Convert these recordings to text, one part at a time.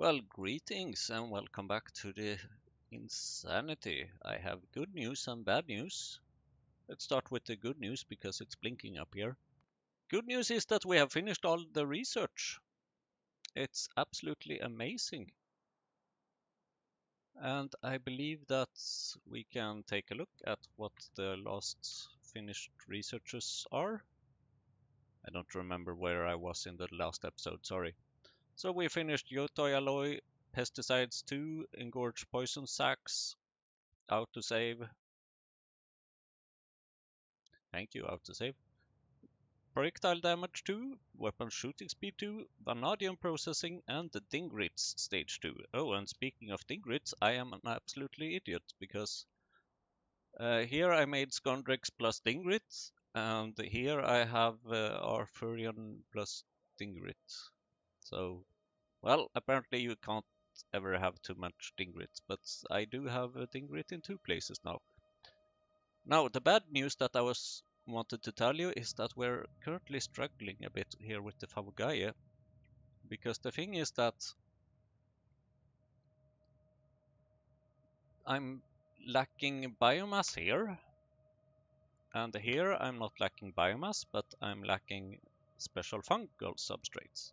Well, greetings and welcome back to the insanity. I have good news and bad news. Let's start with the good news because it's blinking up here. Good news is that we have finished all the research. It's absolutely amazing. And I believe that we can take a look at what the last finished researches are. I don't remember where I was in the last episode, sorry. So we finished Yotoy alloy, pesticides 2, engorged poison sacs, autosave. Thank you, autosave. Projectile damage 2, weapon shooting speed 2, vanadium processing, and the Dingrits stage 2. Oh, and speaking of Dingrits, I am an absolutely idiot because here I made Skondrex plus Dingrit, and here I have Arthurian plus Dingrit. So, well, apparently you can't ever have too much Dingrit, but I do have a Dingrit in two places now. Now, the bad news that I wanted to tell you is that we're currently struggling a bit here with the Fabugaye, because the thing is that I'm lacking biomass here, and here I'm not lacking biomass, but I'm lacking special fungal substrates.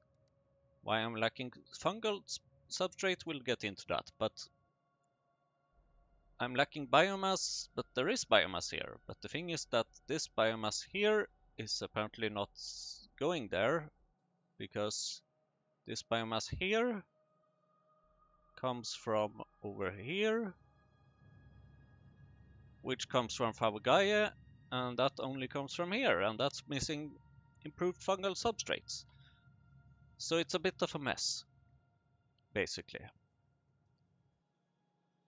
Why I'm lacking fungal substrate, we'll get into that, but I'm lacking biomass, but there is biomass here. But the thing is that this biomass here is apparently not going there, because this biomass here comes from over here, which comes from Fabugaye, and that only comes from here, and that's missing improved fungal substrates. So it's a bit of a mess, basically.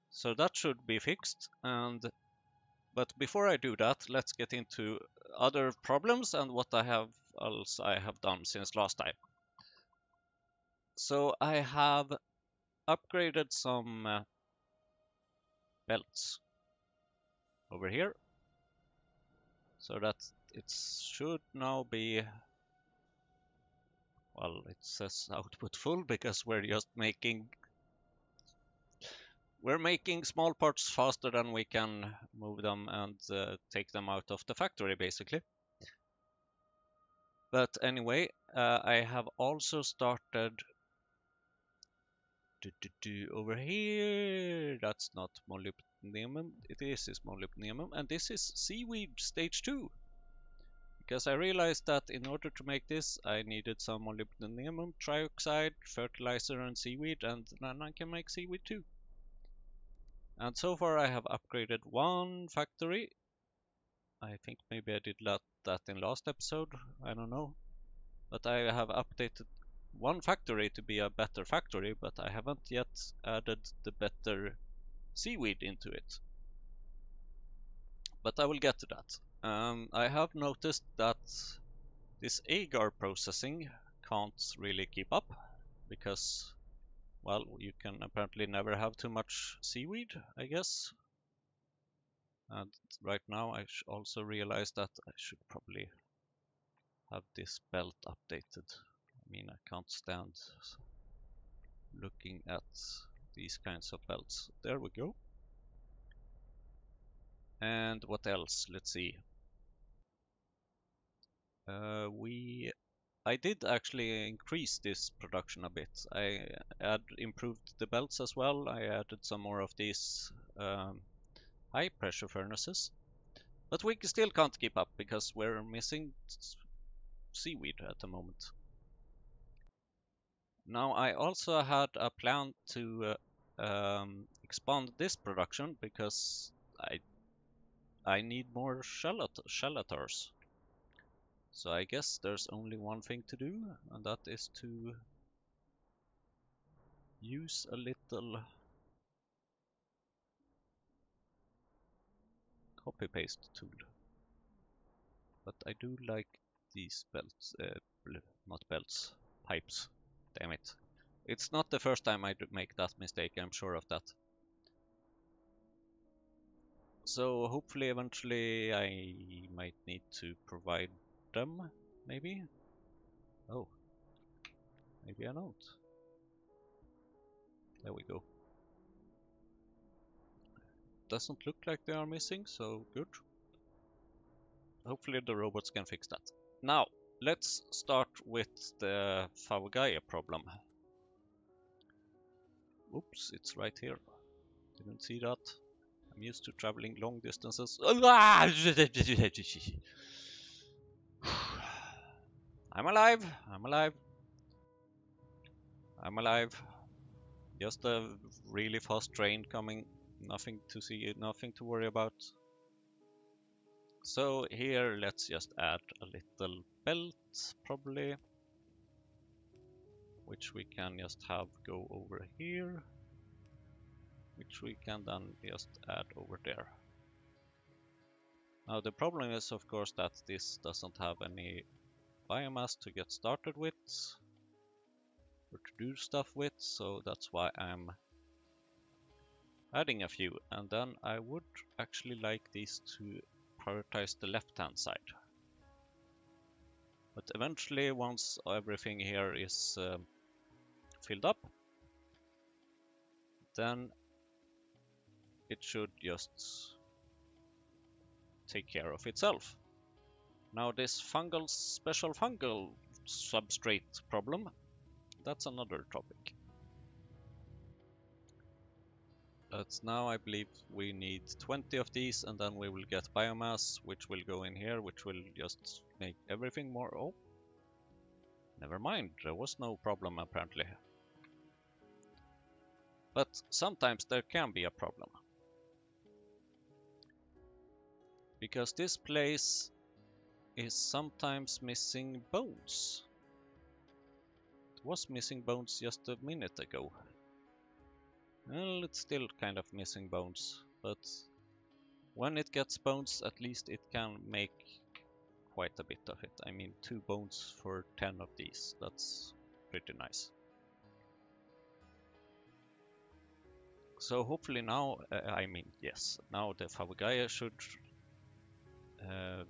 So that should be fixed, but before I do that, let's get into other problems and what else I have done since last time. So I have upgraded some belts over here, so that it should now be, well, it says output full because we're making small parts faster than we can move them and take them out of the factory, basically. But anyway, I have also started over here. That's not molybdenum. It is molybdenum, and this is seaweed stage 2. Because I realized that in order to make this, I needed some molybdenum trioxide, fertilizer, and seaweed, and then I can make seaweed too. And so far I have upgraded one factory. I think maybe I did that in last episode, I don't know. But I have updated one factory to be a better factory, but I haven't yet added the better seaweed into it. But I will get to that. I have noticed that this agar processing can't really keep up because, well, you can apparently never have too much seaweed, I guess. And right now I also realize that I should probably have this belt updated. I mean, I can't stand looking at these kinds of belts. There we go. And what else? Let's see. I did actually increase this production a bit. I improved the belts as well. I added some more of these high pressure furnaces. But we still can't keep up because we're missing seaweed at the moment. Now I also had a plan to expand this production because I need more shellators. So I guess there's only one thing to do, and that is to use a little copy-paste tool. But I do like these belts, not belts, pipes. Damn it. It's not the first time I make that mistake, I'm sure of that. So hopefully eventually I might need to provide them, maybe? Oh, maybe I don't. There we go. Doesn't look like they are missing, so good. Hopefully the robots can fix that. Now, let's start with the Favagaia problem. Oops, it's right here. Didn't see that. I'm used to traveling long distances. I'm alive! I'm alive! I'm alive. Just a really fast train coming. Nothing to see, nothing to worry about. So here, let's just add a little belt, probably, which we can just have go over here, which we can then just add over there. Now the problem is, of course, that this doesn't have any biomass to get started with, or to do stuff with, so that's why I'm adding a few. And then I would actually like these to prioritize the left-hand side. But eventually, once everything here is filled up, then it should just take care of itself. Now this special fungal substrate problem, that's another topic. But now I believe we need 20 of these, and then we will get biomass, which will go in here, which will just make everything more... Oh, never mind, there was no problem apparently. But sometimes there can be a problem. Because this place is sometimes missing bones. It was missing bones just a minute ago. Well, it's still kind of missing bones, but when it gets bones, at least it can make quite a bit of it. I mean, 2 bones for 10 of these. That's pretty nice. So hopefully now, now the Favagaia should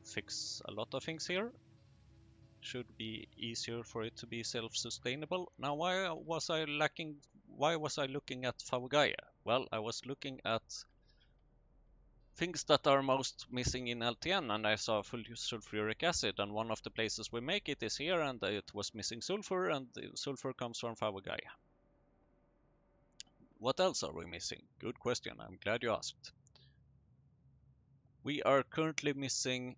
fix a lot of things here. Should be easier for it to be self-sustainable. Now, why was I looking at Favagaia? Well, I was looking at things that are most missing in LTN, and I saw full sulfuric acid, and one of the places we make it is here, and it was missing sulfur, and the sulfur comes from Favagaia. What else are we missing? Good question, I'm glad you asked. We are currently missing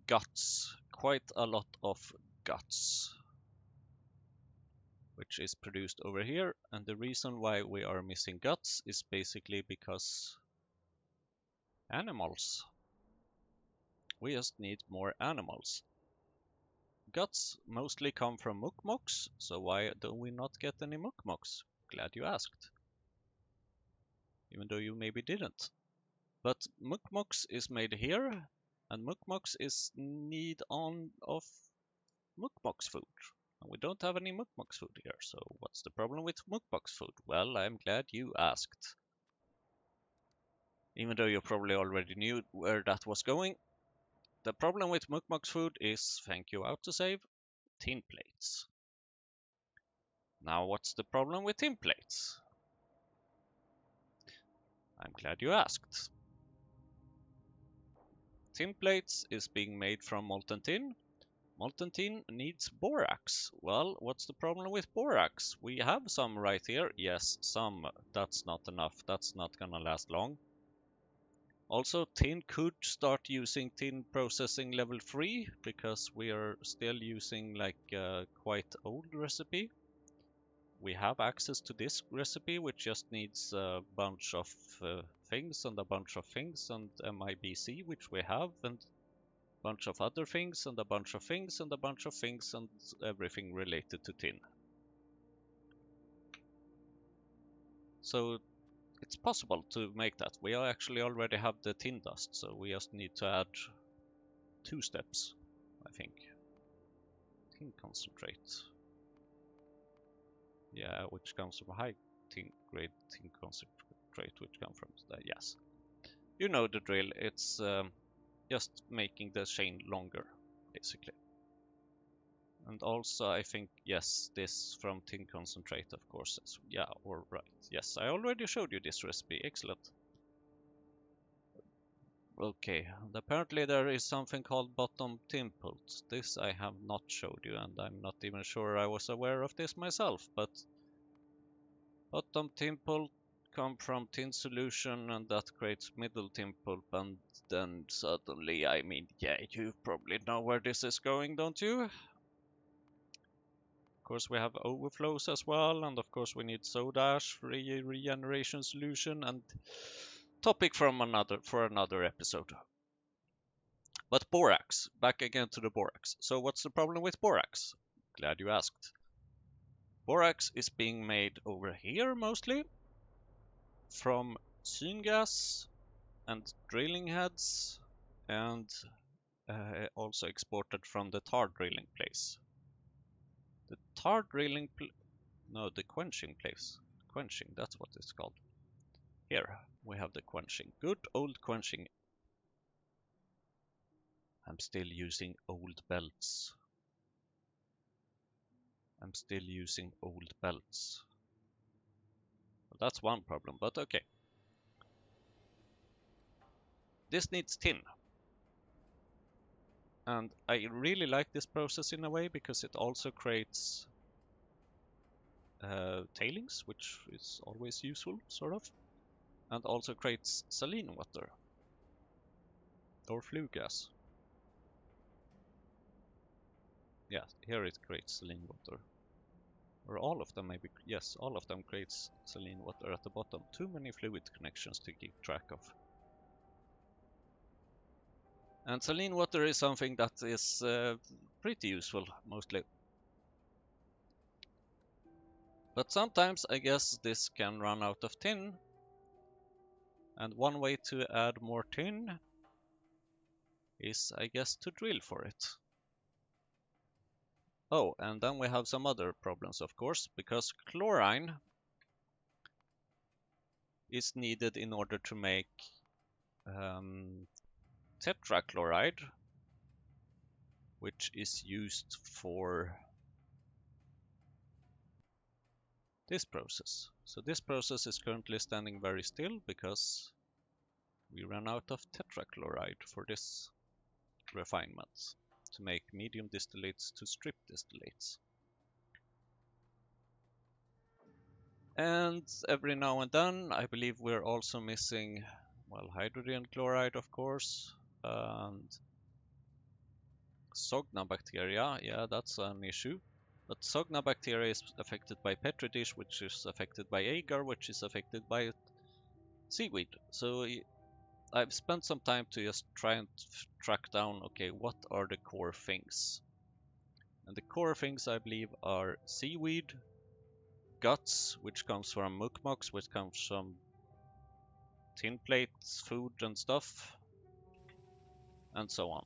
guts, quite a lot of guts, which is produced over here, and the reason why we are missing guts is basically because animals. We just need more animals. Guts mostly come from mukmoks, so why do we not get any mukmoks? Glad you asked. Even though you maybe didn't. But mukmoks is made here, and mukmoks is need of mukmoks food. And we don't have any mukmoks food here, so what's the problem with mukmoks food? Well, I'm glad you asked. Even though you probably already knew where that was going. The problem with mukmoks food is, thank you autosave, tin plates. Now what's the problem with tin plates? I'm glad you asked. Tin plates is being made from molten tin. Molten tin needs borax. Well, what's the problem with borax? We have some right here. Yes, some. That's not enough. That's not gonna last long. Also, tin could start using tin processing level 3 because we are still using like a quite old recipe. We have access to this recipe, which just needs a bunch of things and a bunch of things and MIBC, which we have, and a bunch of other things and a bunch of things and a bunch of things and everything related to tin. So it's possible to make that. We actually already have the tin dust, so we just need to add 2 steps, I think. Tin concentrate. Yeah, which comes from high grade tin concentrate, which comes from yes. You know the drill. It's just making the chain longer, basically. And also, I think, yes, this from tin concentrate, of course. Yeah, or right. Yes, I already showed you this recipe. Excellent. Okay, and apparently there is something called bottom tin pult. This I have not showed you, and I'm not even sure I was aware of this myself, but bottom tin pulp come from tin solution, and that creates middle tin pulp, and then suddenly, I mean, yeah, you probably know where this is going, don't you? Of course, we have overflows as well, and of course we need soda ash for a regeneration solution, and topic from another episode. But borax, back again to the borax. So what's the problem with borax? Glad you asked. Borax is being made over here mostly from syngas and drilling heads, and also exported from the tar drilling place. The tar drilling, no, the quenching place. Quenching, that's what it's called. Here we have the quenching. Good old quenching. I'm still using old belts. I'm still using old belts. Well, that's one problem, but okay. This needs tin. And I really like this process in a way because it also creates tailings, which is always useful, sort of, and also creates saline water or flue gas. Yeah, here it creates saline water. Or all of them maybe, yes, all of them creates saline water at the bottom. Too many fluid connections to keep track of. And saline water is something that is pretty useful, mostly. But sometimes I guess this can run out of tin. And one way to add more tin is, I guess, to drill for it. Oh, and then we have some other problems, of course, because chlorine is needed in order to make tetrachloride, which is used for this process. So this process is currently standing very still because we ran out of tetrachloride for this refinement to make medium distillates to strip distillates. And every now and then, I believe we're also missing, well, hydrogen chloride, of course, and Sogna bacteria. Yeah, that's an issue. But Sogna bacteria is affected by Petri dish, which is affected by agar, which is affected by seaweed. So I've spent some time to just try and track down, okay, what are the core things? And the core things, I believe, are seaweed, guts, which comes from mukmoks, which comes from tin plates, food and stuff, and so on.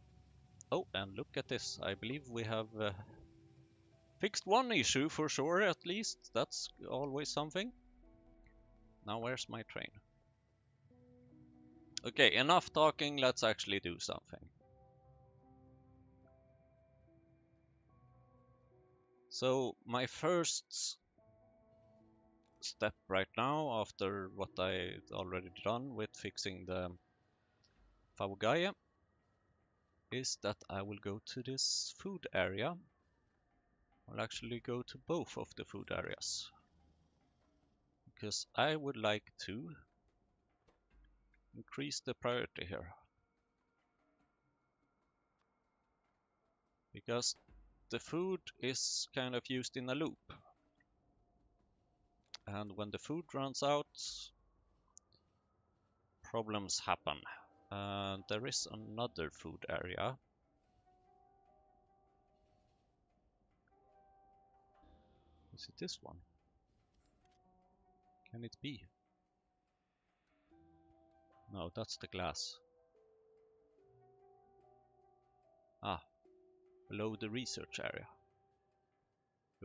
Oh, and look at this. I believe we have fixed one issue for sure, at least. That's always something. Now where's my train? Okay, enough talking, let's actually do something. So my first step right now, after what I already done with fixing the Fawagaye, is that I will go to this food area. I'll actually go to both of the food areas, because I would like to increase the priority here. Because the food is kind of used in a loop. And when the food runs out, problems happen. There is another food area. Is it this one? Can it be? No, that's the glass. Ah, below the research area.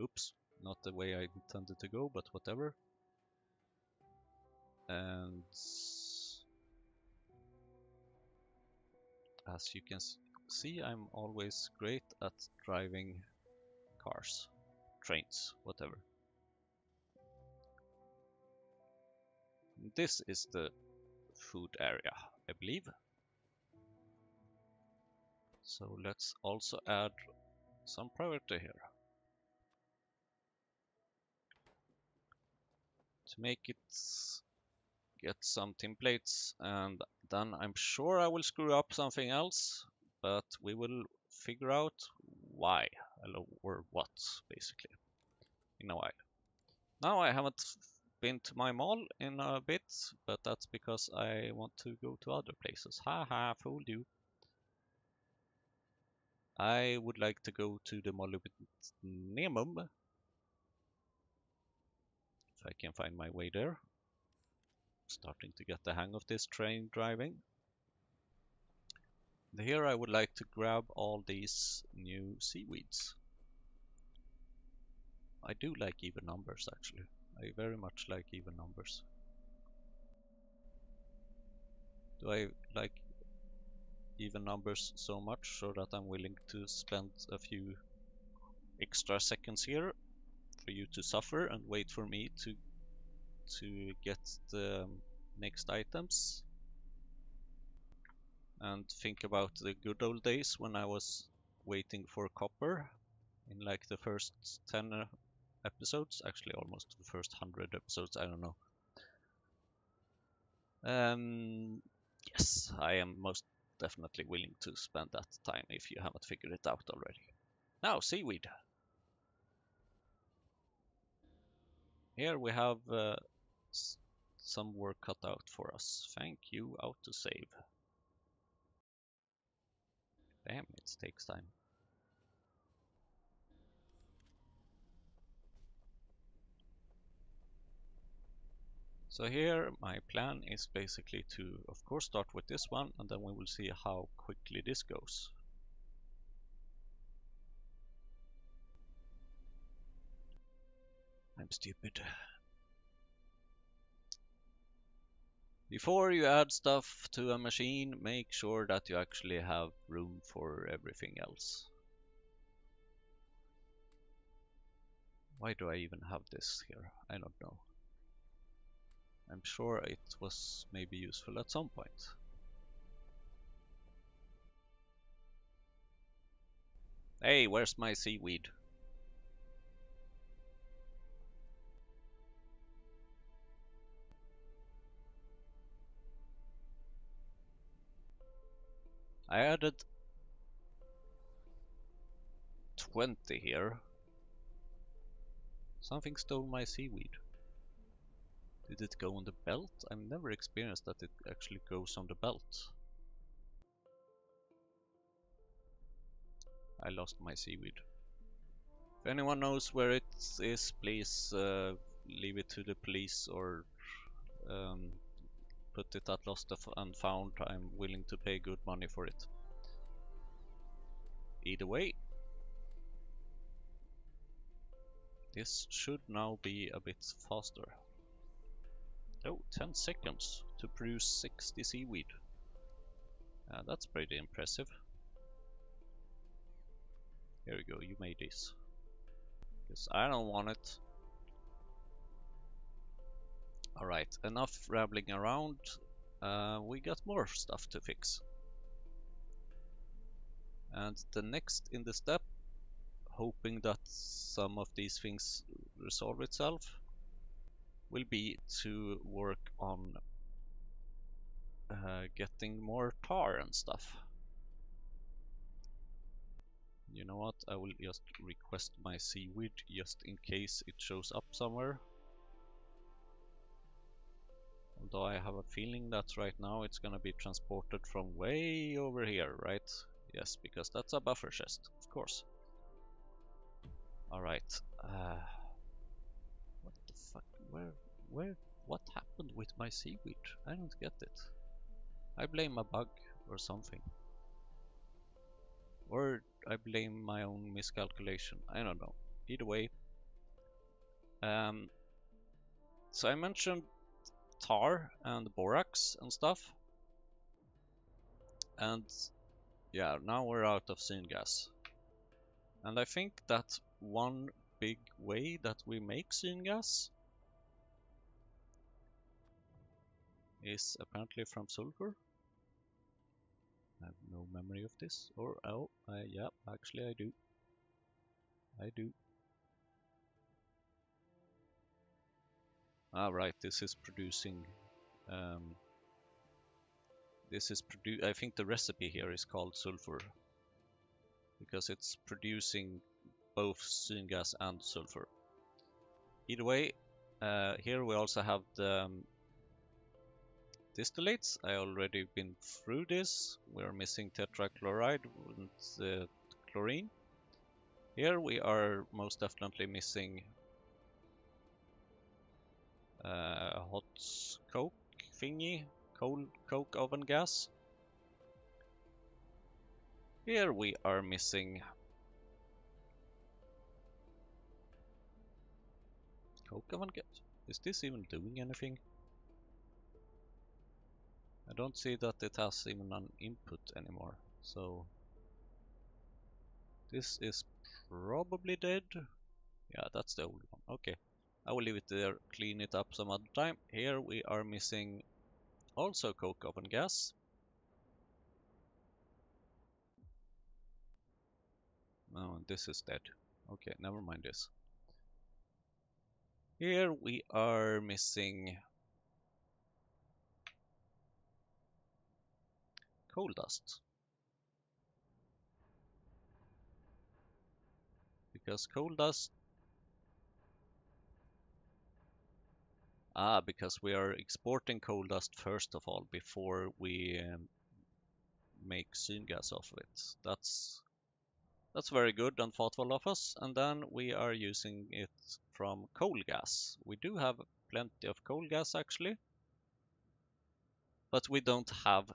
Oops, not the way I intended to go, but whatever. And as you can see, I'm always great at driving cars, trains, whatever. This is the food area, I believe. So let's also add some priority here to make it get some templates, and then I'm sure I will screw up something else, but we will figure out why or what, basically, in a while. Now I haven't been to my mall in a bit, but that's because I want to go to other places. Haha, fooled you. I would like to go to the Molybdenum, if I can find my way there. Starting to get the hang of this train driving. Here I would like to grab all these new seaweeds. I do like even numbers, actually. I very much like even numbers. Do I like even numbers so much so that I'm willing to spend a few extra seconds here for you to suffer and wait for me to get the next items? And think about the good old days when I was waiting for copper in like the first 10 episodes, actually almost the first 100 episodes, I don't know. Yes, I am most definitely willing to spend that time if you haven't figured it out already. Now, seaweed. Here we have some work cut out for us. Thank you, autosave. Damn, it takes time. So here my plan is basically to, of course, start with this one, and then we will see how quickly this goes. I'm stupid. Before you add stuff to a machine, make sure that you actually have room for everything else. Why do I even have this here? I don't know. I'm sure it was maybe useful at some point. Hey, where's my seaweed? I added 20 here. Something stole my seaweed. Did it go on the belt? I've never experienced that it actually goes on the belt. I lost my seaweed. If anyone knows where it is, please leave it to the police or put it at lost and found. I'm willing to pay good money for it. Either way, this should now be a bit faster. Oh, 10 seconds to produce 60 seaweed. That's pretty impressive. Here we go, you made this. Because I don't want it. Alright, enough rambling around. We got more stuff to fix. And the next in the step, hoping that some of these things resolve itself, will be to work on getting more tar and stuff. You know what, I will just request my seaweed just in case it shows up somewhere. Although I have a feeling that right now it's gonna be transported from way over here, right? Yes, because that's a buffer chest, of course. Alright. What the fuck? What happened with my seaweed? I don't get it. I blame a bug or something. Or I blame my own miscalculation. I don't know. Either way. So I mentioned tar and borax and stuff. And yeah, now we're out of syngas. And I think that one big way that we make syngas is apparently from sulfur. I have no memory of this. Or, oh, yeah, actually I do. I do. Ah, right, this is producing... I think the recipe here is called sulfur. Because it's producing both syngas and sulfur. Either way, here we also have the distillates. I already been through this. We're missing tetrachloride and chlorine. Here we are most definitely missing hot coke thingy, coke oven gas. Here we are missing coke oven gas. Is this even doing anything? I don't see that it has even an input anymore, so this is probably dead. Yeah, that's the old one. Okay, I will leave it there, clean it up some other time. Here we are missing also coke oven gas. Oh, and this is dead. Okay, never mind this. Here we are missing coal dust. Because coal dust... because we are exporting coal dust first of all before we make syngas off of it. That's very good and thoughtful of us. And then we are using it from coal gas. We do have plenty of coal gas actually, but we don't have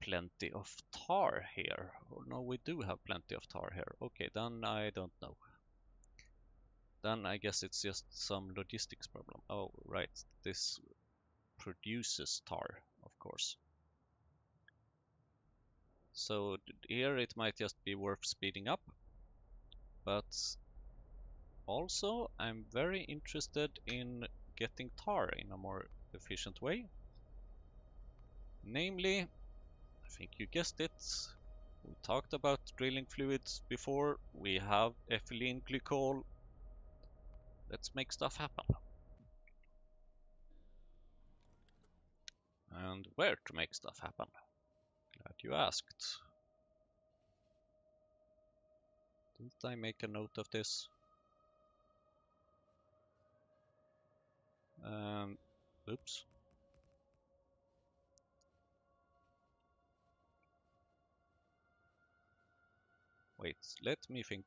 plenty of tar here. Or no, we do have plenty of tar here. Okay, then I don't know. Then I guess it's just some logistics problem. Oh, right, this produces tar, of course. So here it might just be worth speeding up. But also I'm very interested in getting tar in a more efficient way. Namely, I think you guessed it, we talked about drilling fluids before. We have ethylene glycol. Let's make stuff happen. And where to make stuff happen? Glad you asked. Didn't I make a note of this? Oops. Wait, let me think.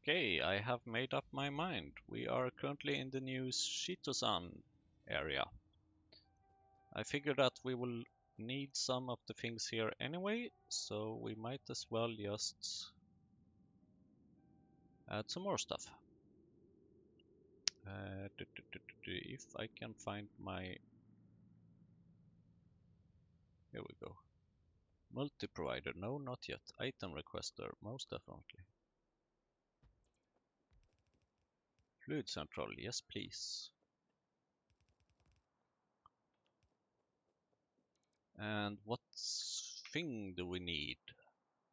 Okay, I have made up my mind. We are currently in the new Shitosan area. I figured that we will need some of the things here anyway, so we might as well just add some more stuff. If I can find my... Here we go. Multi-provider, no, not yet. Item requester, most definitely. Fluid central, yes please. And what thing do we need?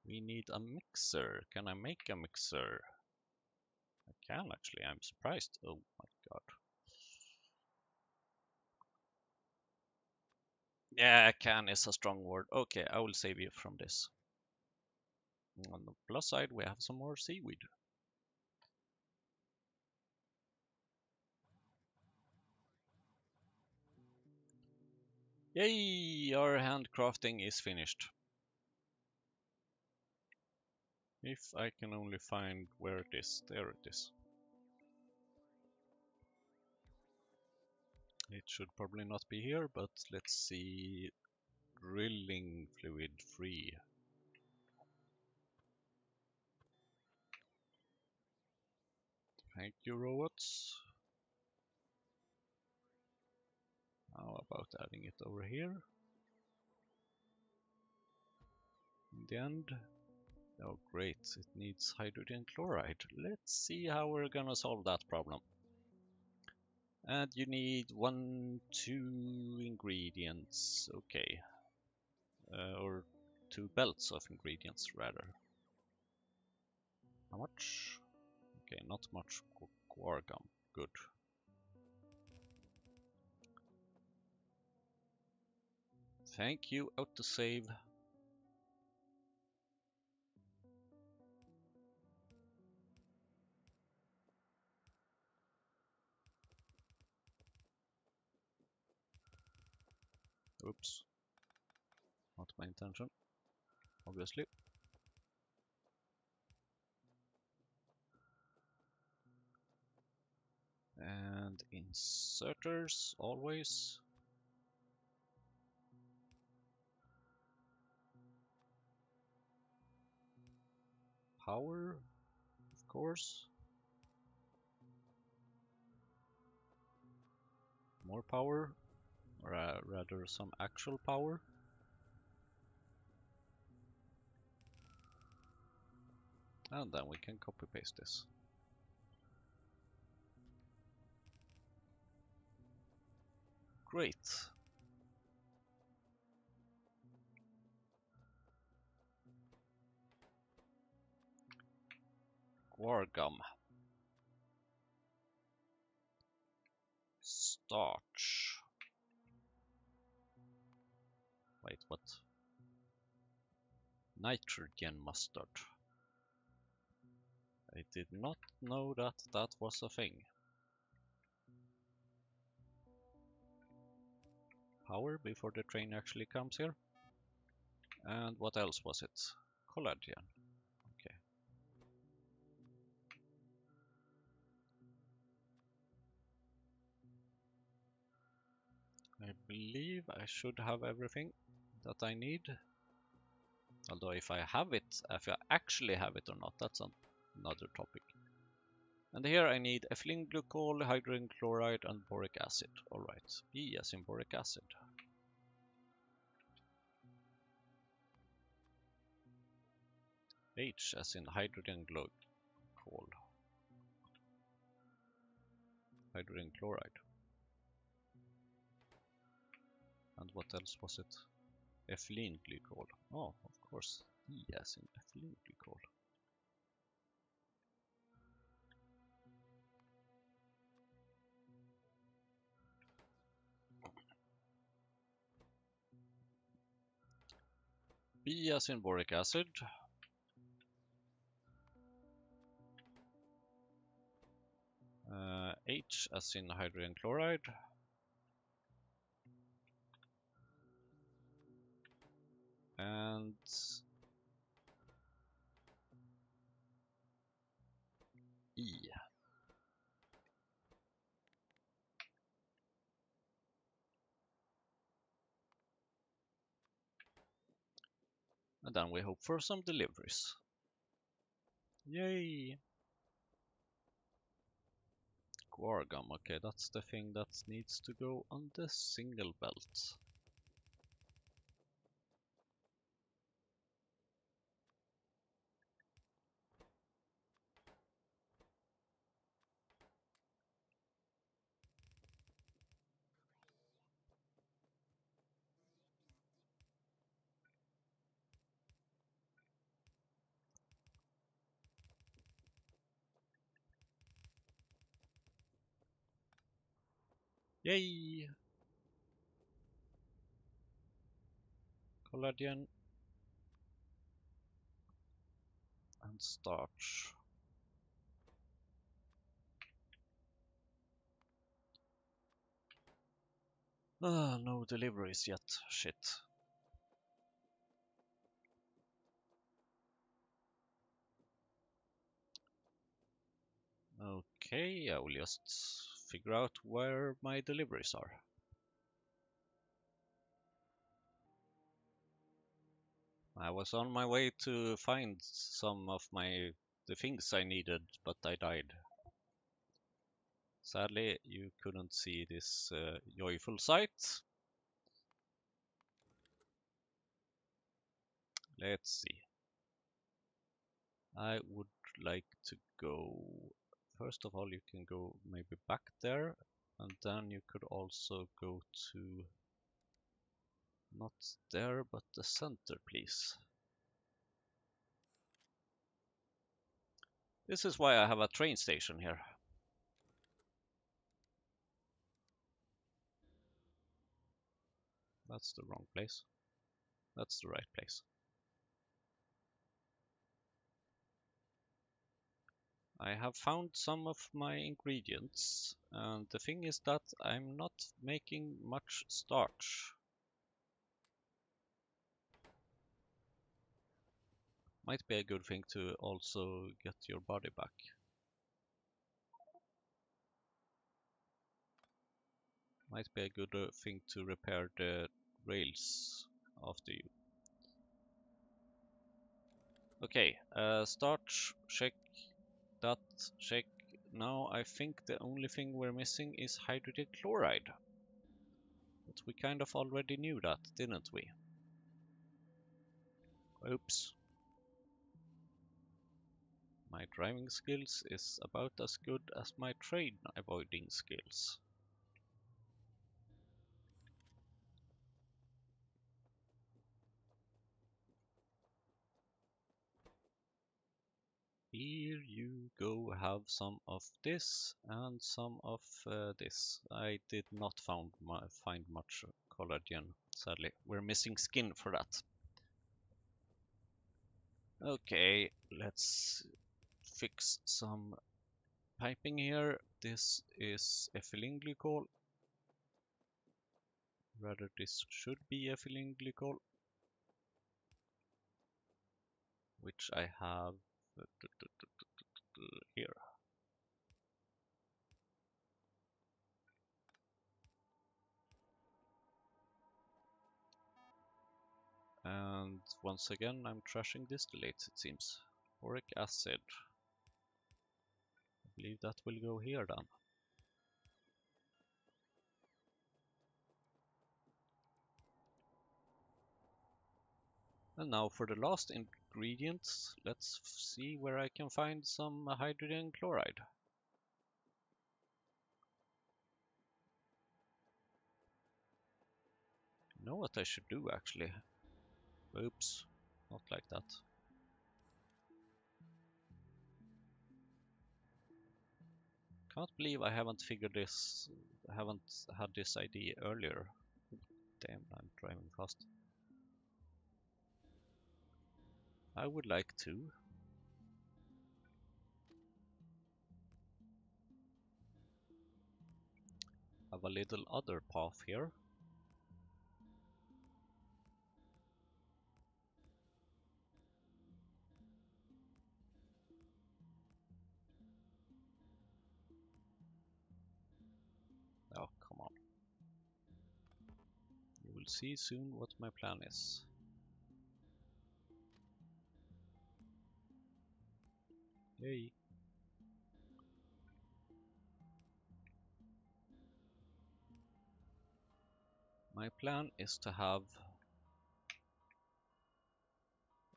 We need a mixer. Can I make a mixer? I can actually, I'm surprised. Oh my god. Yeah, can is a strong word. Okay, I will save you from this. On the plus side, we have some more seaweed. Yay! Our handcrafting is finished. If I can only find where it is. There it is. It should probably not be here, but let's see. Drilling fluid free. Thank you, robots. How about adding it over here? in the end. Oh great, it needs hydrogen chloride. Let's see how we're gonna solve that problem. And you need 2 ingredients, okay. Or 2 belts of ingredients rather. How much? Okay, not much guar gum, good. Thank you, autosave. Oops. Not my intention, obviously. And inserters, always. Power, of course. More power, or rather some actual power. And then we can copy paste this. Great. Guar gum. Starch. Wait, what? Nitrogen mustard. I did not know that that was a thing. Power before the train actually comes here. And what else was it? Collagen. Okay. I believe I should have everything that I need. Although if I have it, if I actually have it or not, that's another topic. And here I need ethylene glycol, hydrogen chloride, and boric acid. Alright, B as in boric acid. H as in hydrogen glycol. Hydrogen chloride. And what else was it? Ethylene glycol. Oh, of course, E as in ethylene glycol. B as in boric acid. H as in hydrogen chloride. And E. And then we hope for some deliveries. Yay! Guar gum, okay, that's the thing that needs to go on the single belt. Yay! Collagen and starch. Ah, no deliveries yet. Shit. Okay, I will just figure out where my deliveries are. I was on my way to find some of the things I needed, but I died. Sadly, you couldn't see this joyful sight. Let's see. I would like to go. First of all, you can go maybe back there, and then you could also go to not there, but the center, please. This is why I have a train station here. That's the wrong place. That's the right place. I have found some of my ingredients, and the thing is that I'm not making much starch. Might be a good thing to also get your body back. Might be a good thing to repair the rails after you. Okay, starch, check, that, check. Now I think the only thing we're missing is hydrogen chloride. But we kind of already knew that, didn't we? Oops. My driving skills is about as good as my train avoiding skills. Here you go, have some of this and some of this. I did not find much collagen, sadly. We're missing skin for that. Okay, let's fix some piping here. This is ethylene glycol. Rather, this should be ethylene glycol, which I have here. And once again, I'm trashing distillates, it seems. Boric acid. I believe that will go here then. And now for the last ingredient, let's see where I can find some hydrogen chloride. You know what I should do actually? Oops, not like that. Can't believe I haven't figured this, haven't had this idea earlier. Damn, I'm driving fast. I would like to have a little other path here. Oh, come on. You will see soon what my plan is. Yay. My plan is to have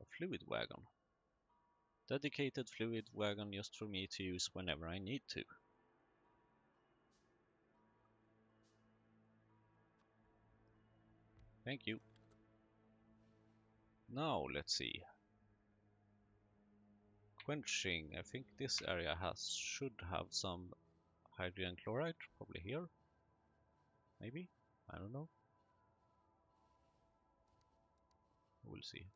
a fluid wagon. Dedicated fluid wagon just for me to use whenever I need to. Thank you. Now let's see. Quenching. I think this area should have some hydrogen chloride, probably here. Maybe? I don't know. We'll see.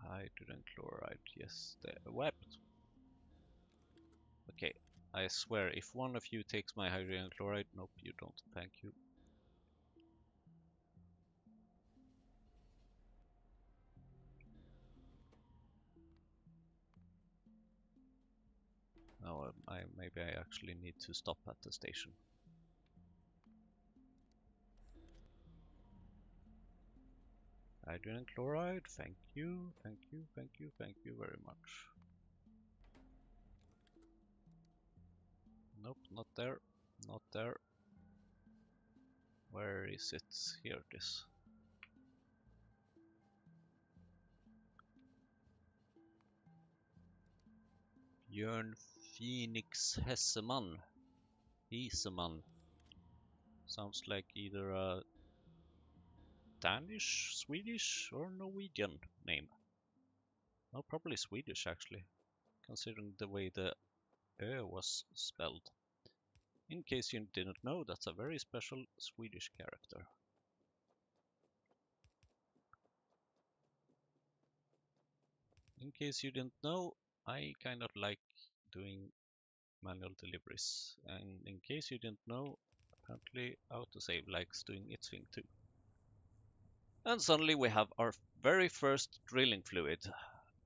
Hydrogen chloride, yes, the weapon. Okay, I swear, if one of you takes my hydrogen chloride, nope, you don't, thank you. Now, maybe I actually need to stop at the station. Hydrogen chloride, thank you, thank you, thank you, thank you very much. Nope, not there, not there. Where is it? Here it is. Björn Phoenix Hesseman. Heseman. Sounds like either a Danish, Swedish, or Norwegian name. No, probably Swedish actually, considering the way the Ö was spelled. In case you didn't know, that's a very special Swedish character. In case you didn't know, I kind of like doing manual deliveries. And in case you didn't know, apparently Autosave likes doing its thing too. And suddenly we have our very first drilling fluid.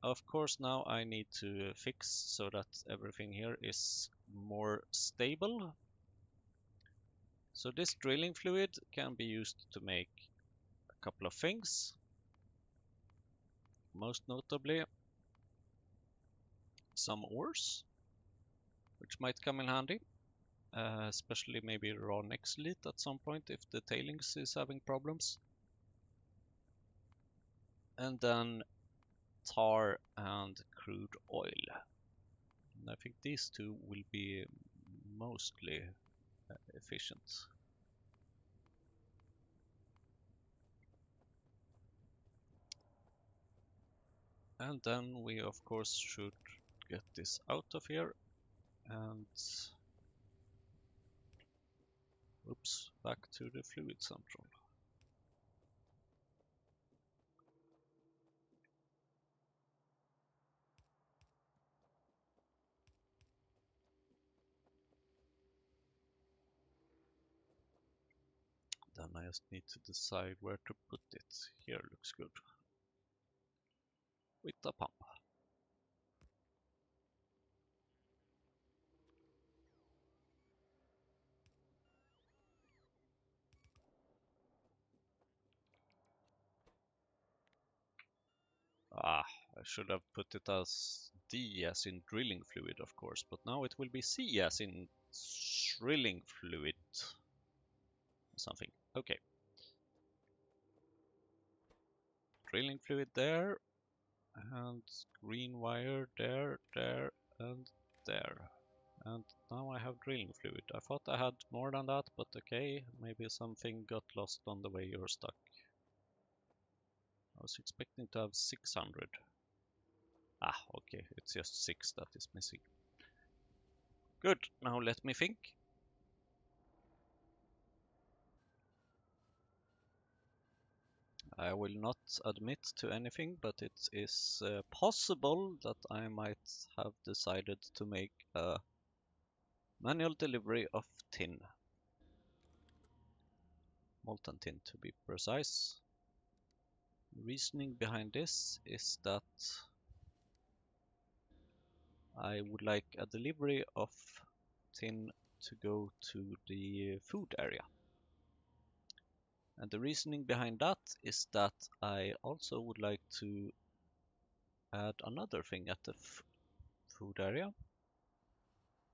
Of course, now I need to fix so that everything here is more stable. So this drilling fluid can be used to make a couple of things. Most notably, some ores, which might come in handy. Especially maybe raw nexylite at some point if the tailings is having problems. And then tar and crude oil. And I think these two will be mostly efficient. And then we of course should get this out of here and oops, back to the fluid central. Then I just need to decide where to put it. Here looks good. With the pump. Ah, I should have put it as D as in drilling fluid, of course, but now it will be C as in drilling fluid. Something. Okay. Drilling fluid there, and green wire there, there, and there. And now I have drilling fluid. I thought I had more than that, but okay, maybe something got lost on the way you're stuck. I was expecting to have 600. Ah, okay, it's just 6 that is missing. Good, now let me think. I will not admit to anything, but it is possible that I might have decided to make a manual delivery of tin. Molten tin to be precise. The reasoning behind this is that I would like a delivery of tin to go to the food area. And the reasoning behind that is that I also would like to add another thing at the food area.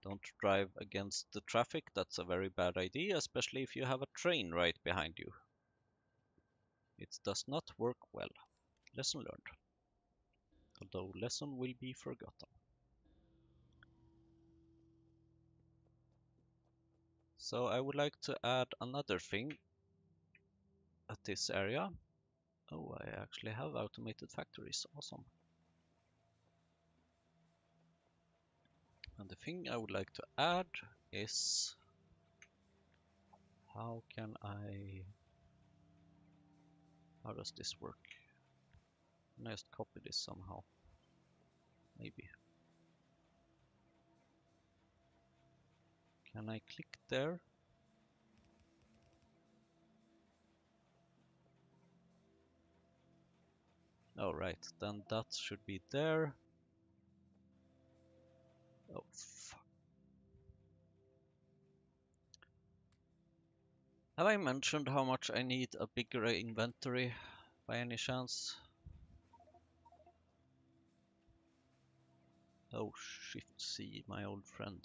Don't drive against the traffic, that's a very bad idea, especially if you have a train right behind you. It does not work well. Lesson learned. Although lesson will be forgotten. So I would like to add another thing at this area. Oh, I actually have automated factories. Awesome. And the thing I would like to add is how does this work? Can I just copy this somehow? Maybe. Can I click there? Oh, right, then that should be there. Oh, fuck. Have I mentioned how much I need a bigger inventory by any chance? Oh, Shift C, my old friend.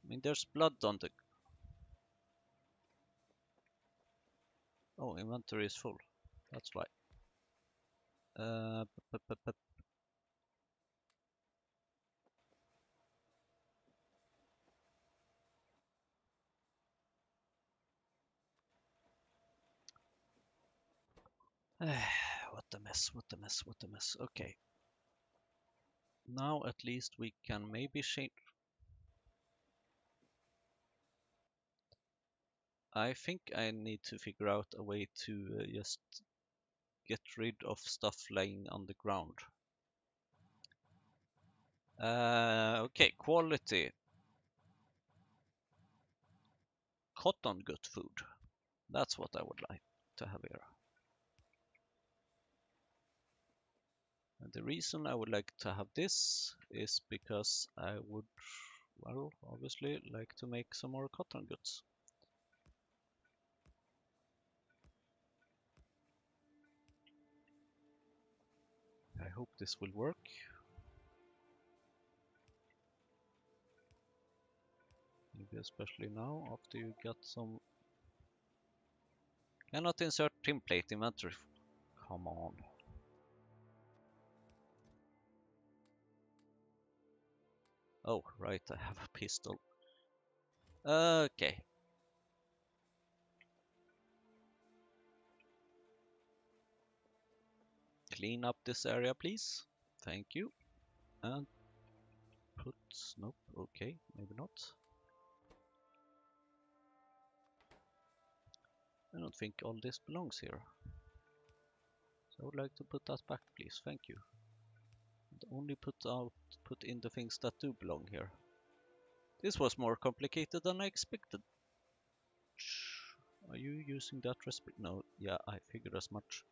I mean, there's blood on the... Oh, inventory is full. That's why. Uh, p- p- p- what a mess, what a mess, what a mess. Okay. Now at least we can maybe change... I think I need to figure out a way to just get rid of stuff laying on the ground. Okay, quality. Cotton gut food. That's what I would like to have here. And the reason I would like to have this is because I would, well, obviously like to make some more cotton goods. I hope this will work. Maybe especially now after you got some... Cannot insert template inventory. Come on. Oh, right, I have a pistol. Okay. Clean up this area, please. Thank you. And put... Nope, okay, maybe not. I don't think all this belongs here. So I would like to put that back, please. Thank you. And only put in the things that do belong here. This was more complicated than I expected. Are you using that recipe? No, yeah, I figured as much.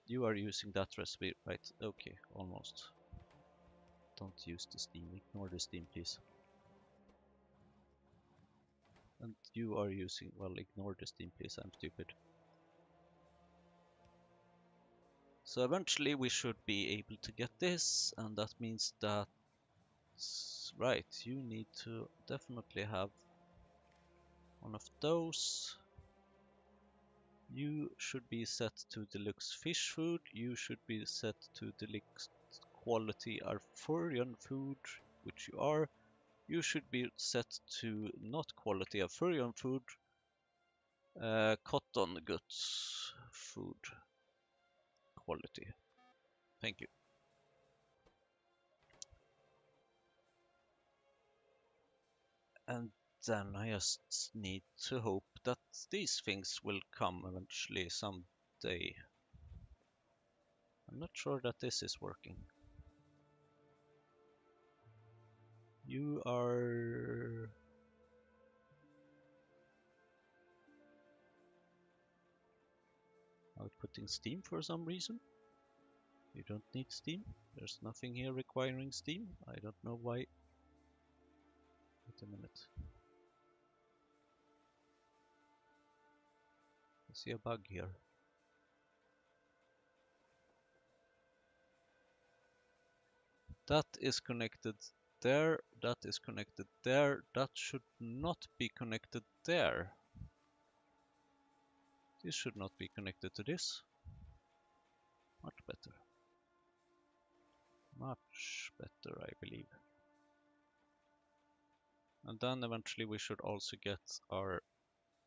You are using that recipe, right? Okay, almost. Don't use the steam. Ignore the steam, please. And you are using... Well, ignore the steam, please. I'm stupid. So eventually we should be able to get this, and that means that... Right, you need to definitely have one of those. You should be set to deluxe fish food. You should be set to deluxe quality Arthurian food, which you are. You should be set to not quality Arthurian food, cotton goods food quality. Thank you. And then I just need to hope that these things will come eventually someday. I'm not sure that this is working. You are... outputting steam for some reason. You don't need steam. There's nothing here requiring steam. I don't know why. Wait a minute. I see a bug here. That is connected there. That is connected there. That should not be connected there. This should not be connected to this. Much better. Much better, I believe. And then eventually we should also get our...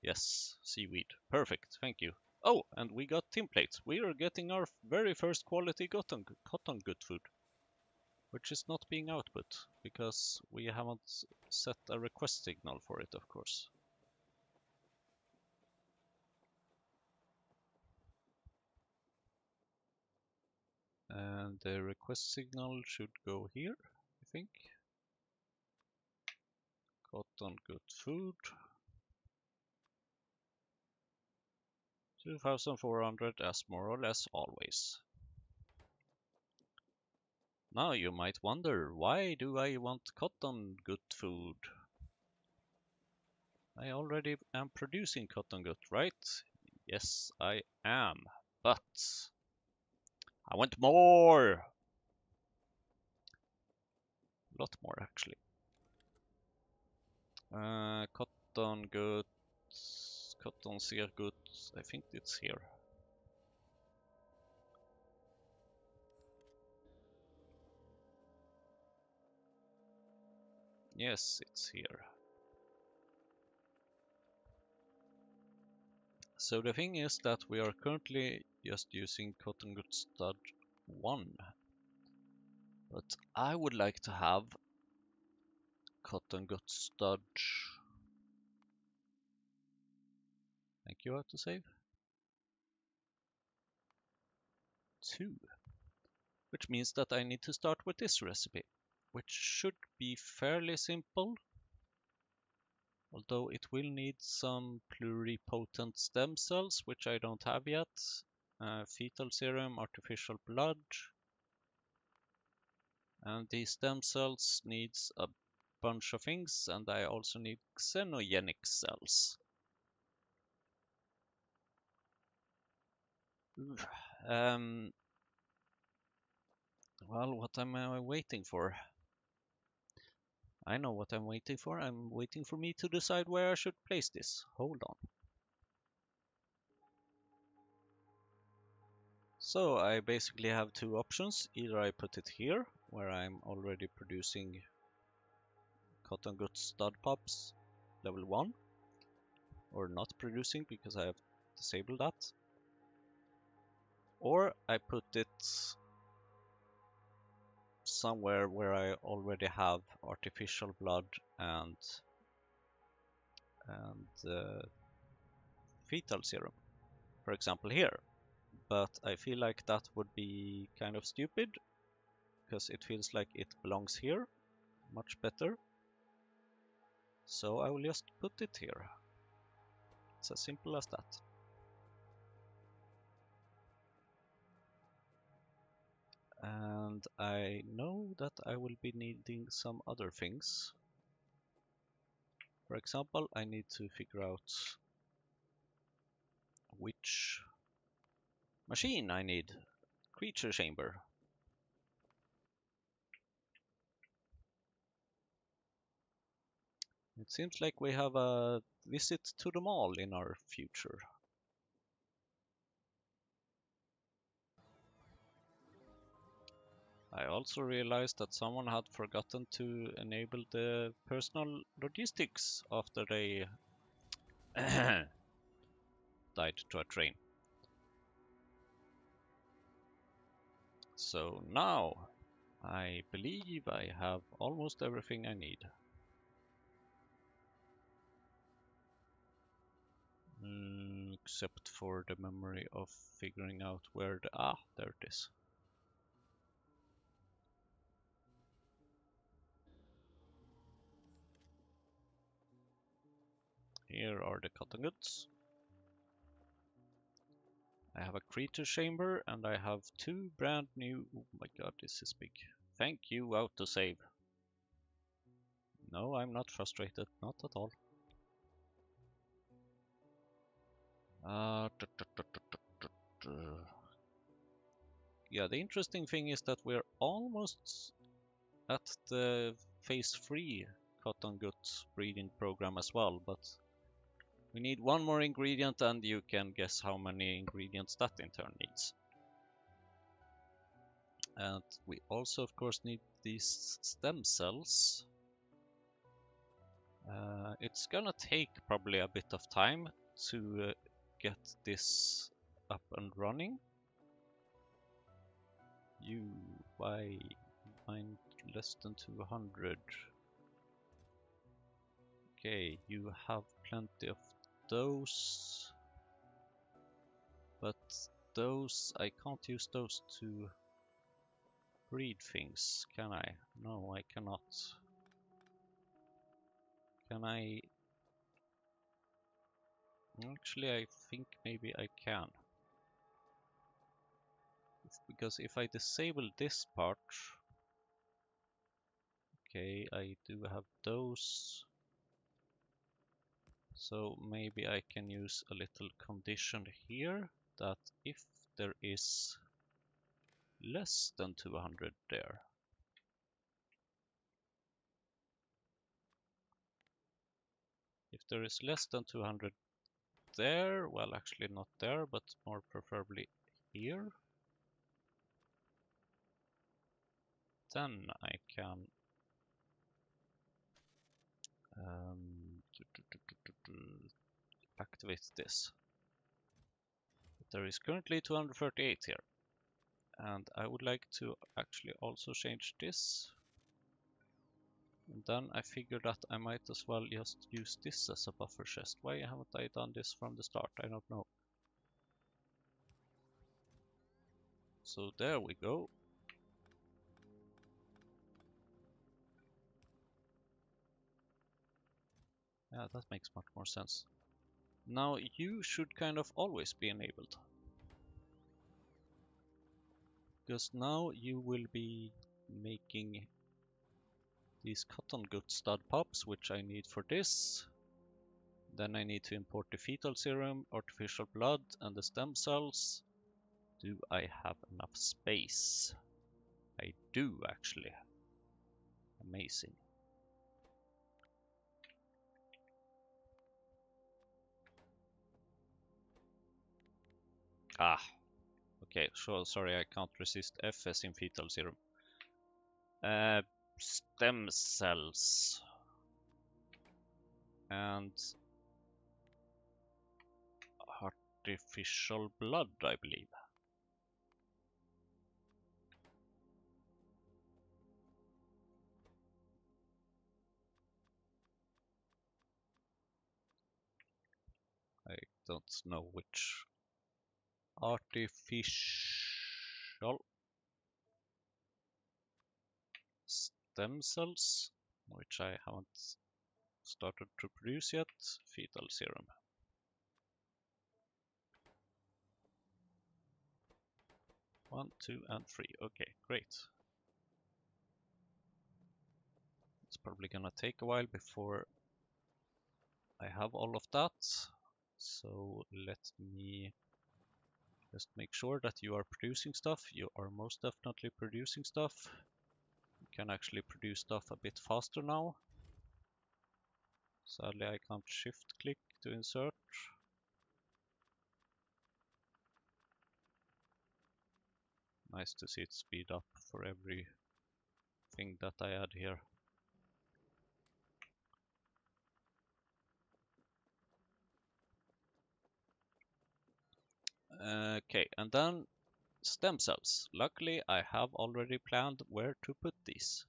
Yes, seaweed. Perfect, thank you. Oh, and we got templates. We are getting our very first quality cotton good food, which is not being output because we haven't set a request signal for it, of course. And the request signal should go here, I think. Cotton good food. 2400 as more or less always. Now you might wonder, why do I want cotton good food? I already am producing cotton good, right? Yes, I am, but I want more! A lot more, actually. Cotton goods, cotton sear goods. I think it's here. Yes, it's here. So the thing is that we are currently just using cotton goods stud 1. But I would like to have cotton goods stud. Thank you, autosave. 2. Which means that I need to start with this recipe, which should be fairly simple. Although it will need some pluripotent stem cells, which I don't have yet. Fetal serum, artificial blood. And these stem cells needs a bunch of things, and I also need xenogenic cells. Well, what am I waiting for? I know what I'm waiting for. I'm waiting for me to decide where I should place this. Hold on. So I basically have two options. Either I put it here, where I'm already producing cotton goods stud pops level 1, or not producing because I have disabled that. Or I put it somewhere where I already have artificial blood and fetal serum, for example here. But I feel like that would be kind of stupid because it feels like it belongs here much better. So I will just put it here. It's as simple as that. And I know that I will be needing some other things. For example, I need to figure out which machine I need. Creature chamber. It seems like we have a visit to the mall in our future. I also realized that someone had forgotten to enable the personal logistics after they died to a train. So now I believe I have almost everything I need. Except for the memory of figuring out where the... there it is. Here are the cotton goods. I have a creature chamber and I have two brand new... Oh my god, this is big. Thank you, autosave. No, I'm not frustrated, not at all. Yeah, the interesting thing is that we're almost at the phase 3 cotton goods breeding program as well, but we need one more ingredient and you can guess how many ingredients that in turn needs. And we also of course need these stem cells. It's gonna take probably a bit of time to get this up and running. Why mine less than 200? Okay, you have plenty of those, but those, I can't use those to breed things, can I? No, I cannot. Can I? Actually, I think maybe I can. Because if I disable this part, okay, I do have those. So maybe I can use a little condition here that if there is less than 200 there, . there is less than 200 there, well, actually not there, but more preferably here, then I can activate this. But there is currently 238 here, and I would like to actually also change this. And then I figured that I might as well just use this as a buffer chest. Why haven't I done this from the start? I don't know. So there we go. Yeah, that makes much more sense. Now you should kind of always be enabled. Because now you will be making these cotton gut stud pops, which I need for this. Then I need to import the fetal serum, artificial blood, and the stem cells. Do I have enough space? I do, actually. Amazing. Ah, okay, sure, sorry, I can't resist FS in fetal serum. Stem cells. And artificial blood, I believe. I don't know which. Artificial stem cells, which I haven't started to produce yet. Fetal serum. 1, 2, and 3. Okay, great. It's probably gonna take a while before I have all of that. So let me just make sure that you are producing stuff. You are most definitely producing stuff. You can actually produce stuff a bit faster now. Sadly, I can't shift click to insert. Nice to see it speed up for every thing that I add here. Okay, and then stem cells. Luckily, I have already planned where to put these.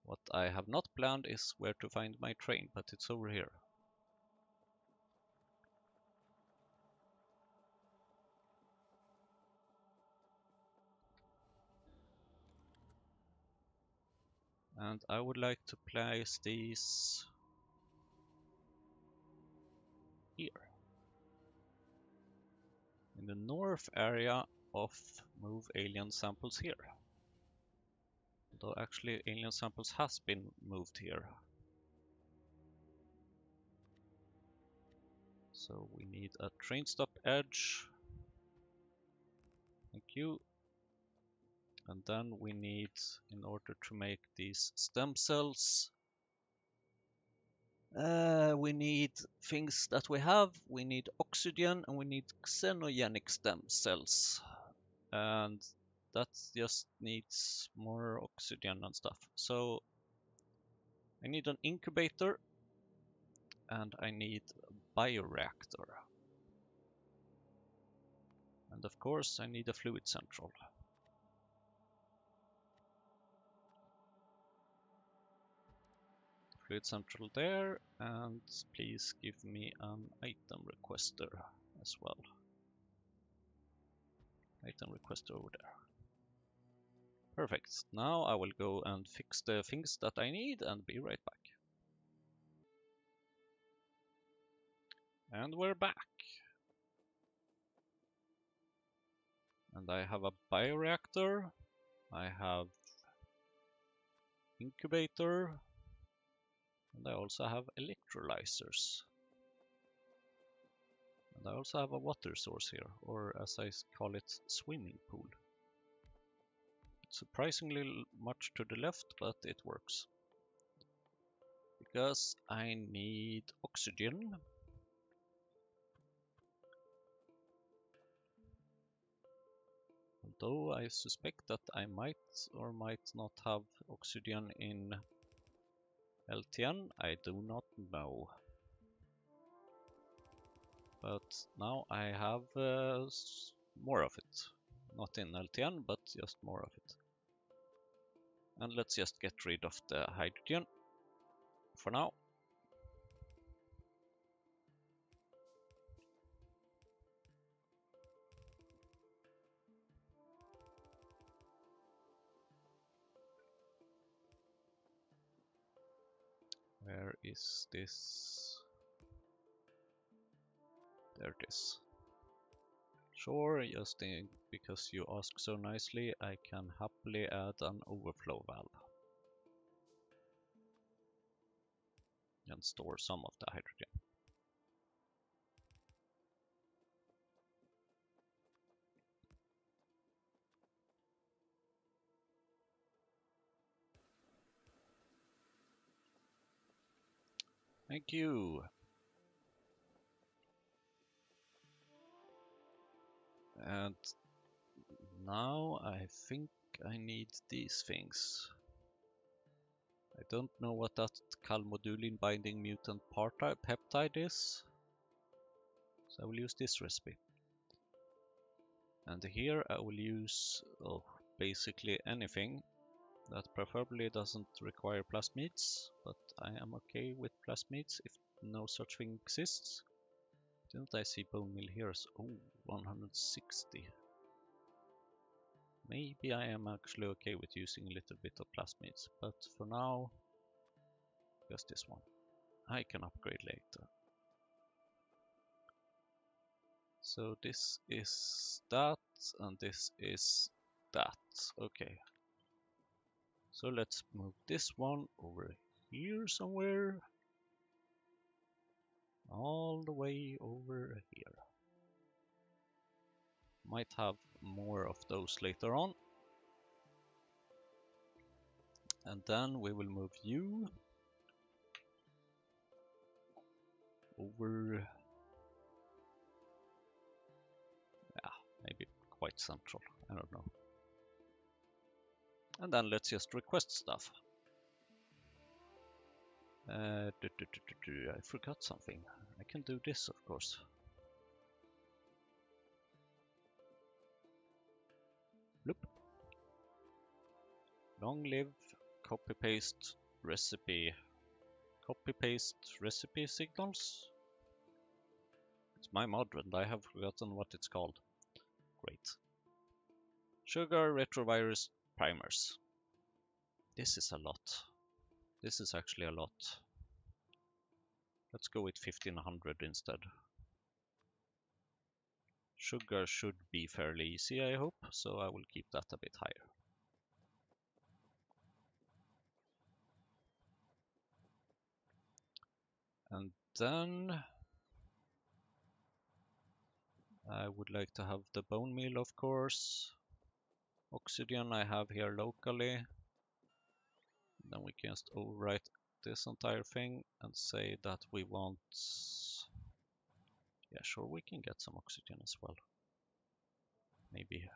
What I have not planned is where to find my train, but it's over here. And I would like to place these here. In the north area of move alien samples here. Though actually alien samples has been moved here. So we need a train stop edge. Thank you. And then we need, in order to make these stem cells, we need things that we have. We need oxygen and we need xenogenic stem cells. And that just needs more oxygen and stuff. So I need an incubator and I need a bioreactor. And of course I need a fluid central. Fluid central there, and please give me an item requester as well. Item requester over there. Perfect. Now I will go and fix the things that I need and be right back. And we're back. And I have a bioreactor. I have incubator. And I also have electrolyzers. And I also have a water source here, or as I call it, swimming pool. It's surprisingly much to the left, but it works. because I need oxygen. Although I suspect that I might or might not have oxygen in LTN, I do not know. But now I have more of it. Not in LTN, but just more of it. And let's just get rid of the hydrogen for now. Where is this? There it is. Sure, just because you ask so nicely, I can happily add an overflow valve and store some of the hydrogen. Thank you. And now I think I need these things. I don't know what that calmodulin binding mutant peptide is, so I will use this recipe. And here I will use basically anything that preferably doesn't require plasmids, but I am okay with plasmids if no such thing exists. Didn't I see bone meal here? 160. Maybe I am actually okay with using a little bit of plasmids, but for now, just this one. I can upgrade later. So this is that, and this is that. Okay. So let's move this one over here somewhere. All the way over here. Might have more of those later on. And then we will move you over, yeah, maybe quite central, I don't know. And then let's just request stuff. I forgot something. I can do this, of course. Bloop. Long live copy paste recipe. Copy paste recipe signals. It's my mod and I have forgotten what it's called. Great. Sugar retrovirus primers. This is a lot. This is actually a lot. Let's go with 1500 instead. Sugar should be fairly easy, I hope, so I will keep that a bit higher. And then I would like to have the bone meal, of course. Oxygen I have here locally. Then we can just overwrite this entire thing and say that we want... Yeah, sure, we can get some oxygen as well. Maybe.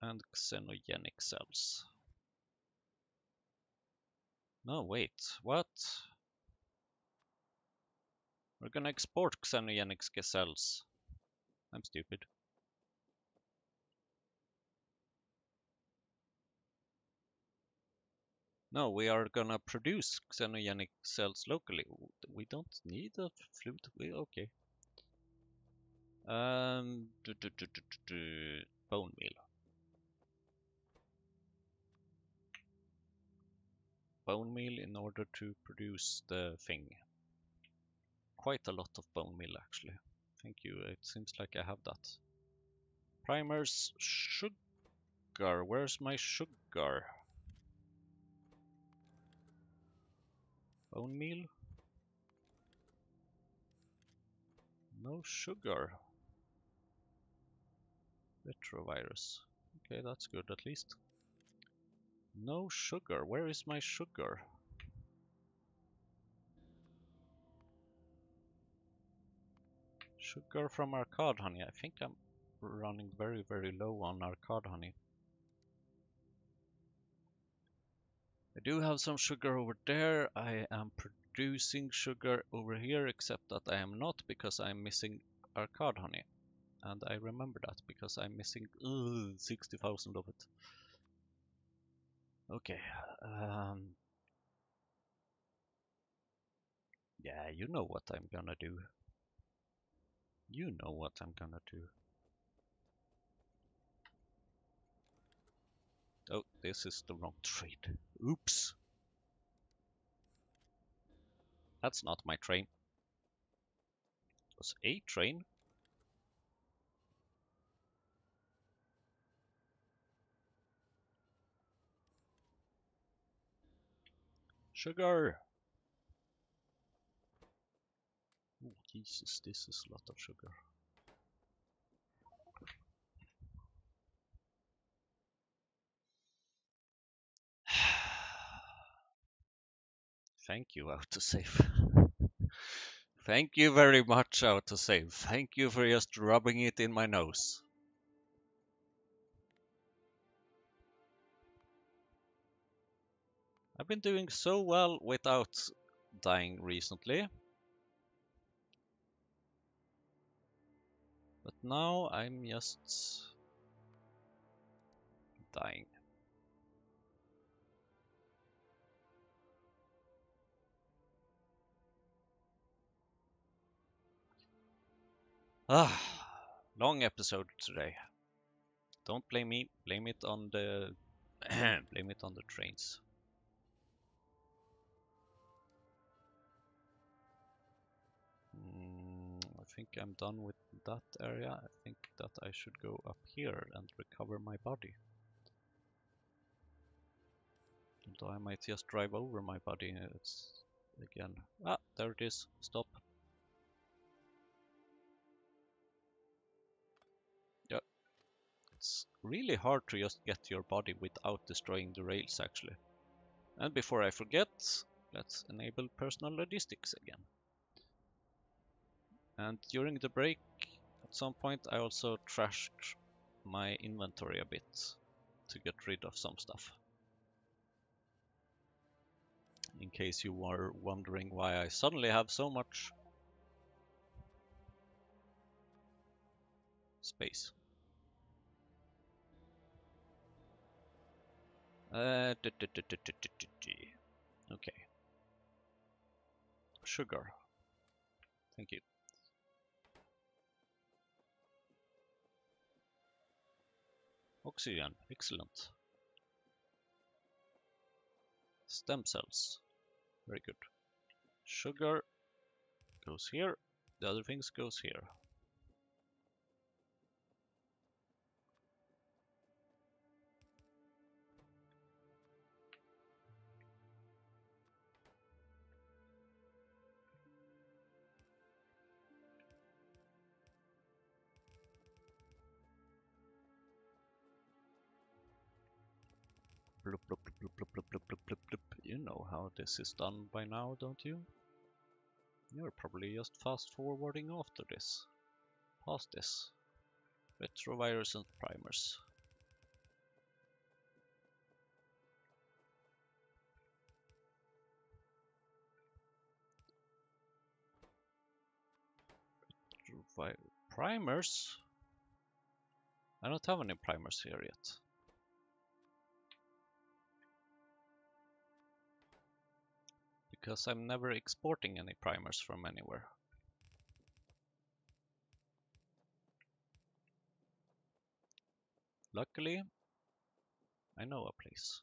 And xenogenic cells. No, wait, what? We're gonna export xenogenic cells. I'm stupid. No, we are gonna produce xenogenic cells locally. We don't need a flute. Okay. Bone meal. Bone meal in order to produce the thing. Quite a lot of bone meal actually. Thank you. It seems like I have that. Primers, sugar. Where's my sugar? Bone meal? No sugar. Retrovirus. Okay, that's good at least. No sugar. Where is my sugar? Sugar from our cod honey. I think I'm running very, very low on our cod honey. I do have some sugar over there. I am producing sugar over here, except that I am not, because I'm missing our cod honey. And I remember that because I'm missing 60,000 of it. Okay. Yeah, you know what I'm gonna do. You know what I'm gonna do. Oh, this is the wrong trade. Oops. That's not my train. It was a train. Sugar! Oh, Jesus, this is a lot of sugar. Thank you, autosave. Thank you very much, autosave. Thank you for just rubbing it in my nose. I've been doing so well without dying recently. But now I'm just dying. Ah, long episode today. Don't blame me. Blame it on the blame it on the trains. I think I'm done with that area. I think that I should go up here and recover my body. Although I might just drive over my body. It's again. Ah, there it is. Stop. Yeah. It's really hard to just get your body without destroying the rails, actually. And before I forget, let's enable personal logistics again. And during the break, at some point, I also trashed my inventory a bit to get rid of some stuff. In case you were wondering why I suddenly have so much space. Okay. Sugar. Thank you. Oxygen. Excellent. Stem cells. Very good. Sugar goes here. The other things goes here. Bloop, bloop, bloop, bloop, bloop, bloop, bloop, bloop, bloop. You know how this is done by now, don't you? You're probably just fast forwarding after this. Past this. Retrovirus and primers. Primers? I don't have any primers here yet. Because I'm never exporting any primers from anywhere. Luckily, I know a place.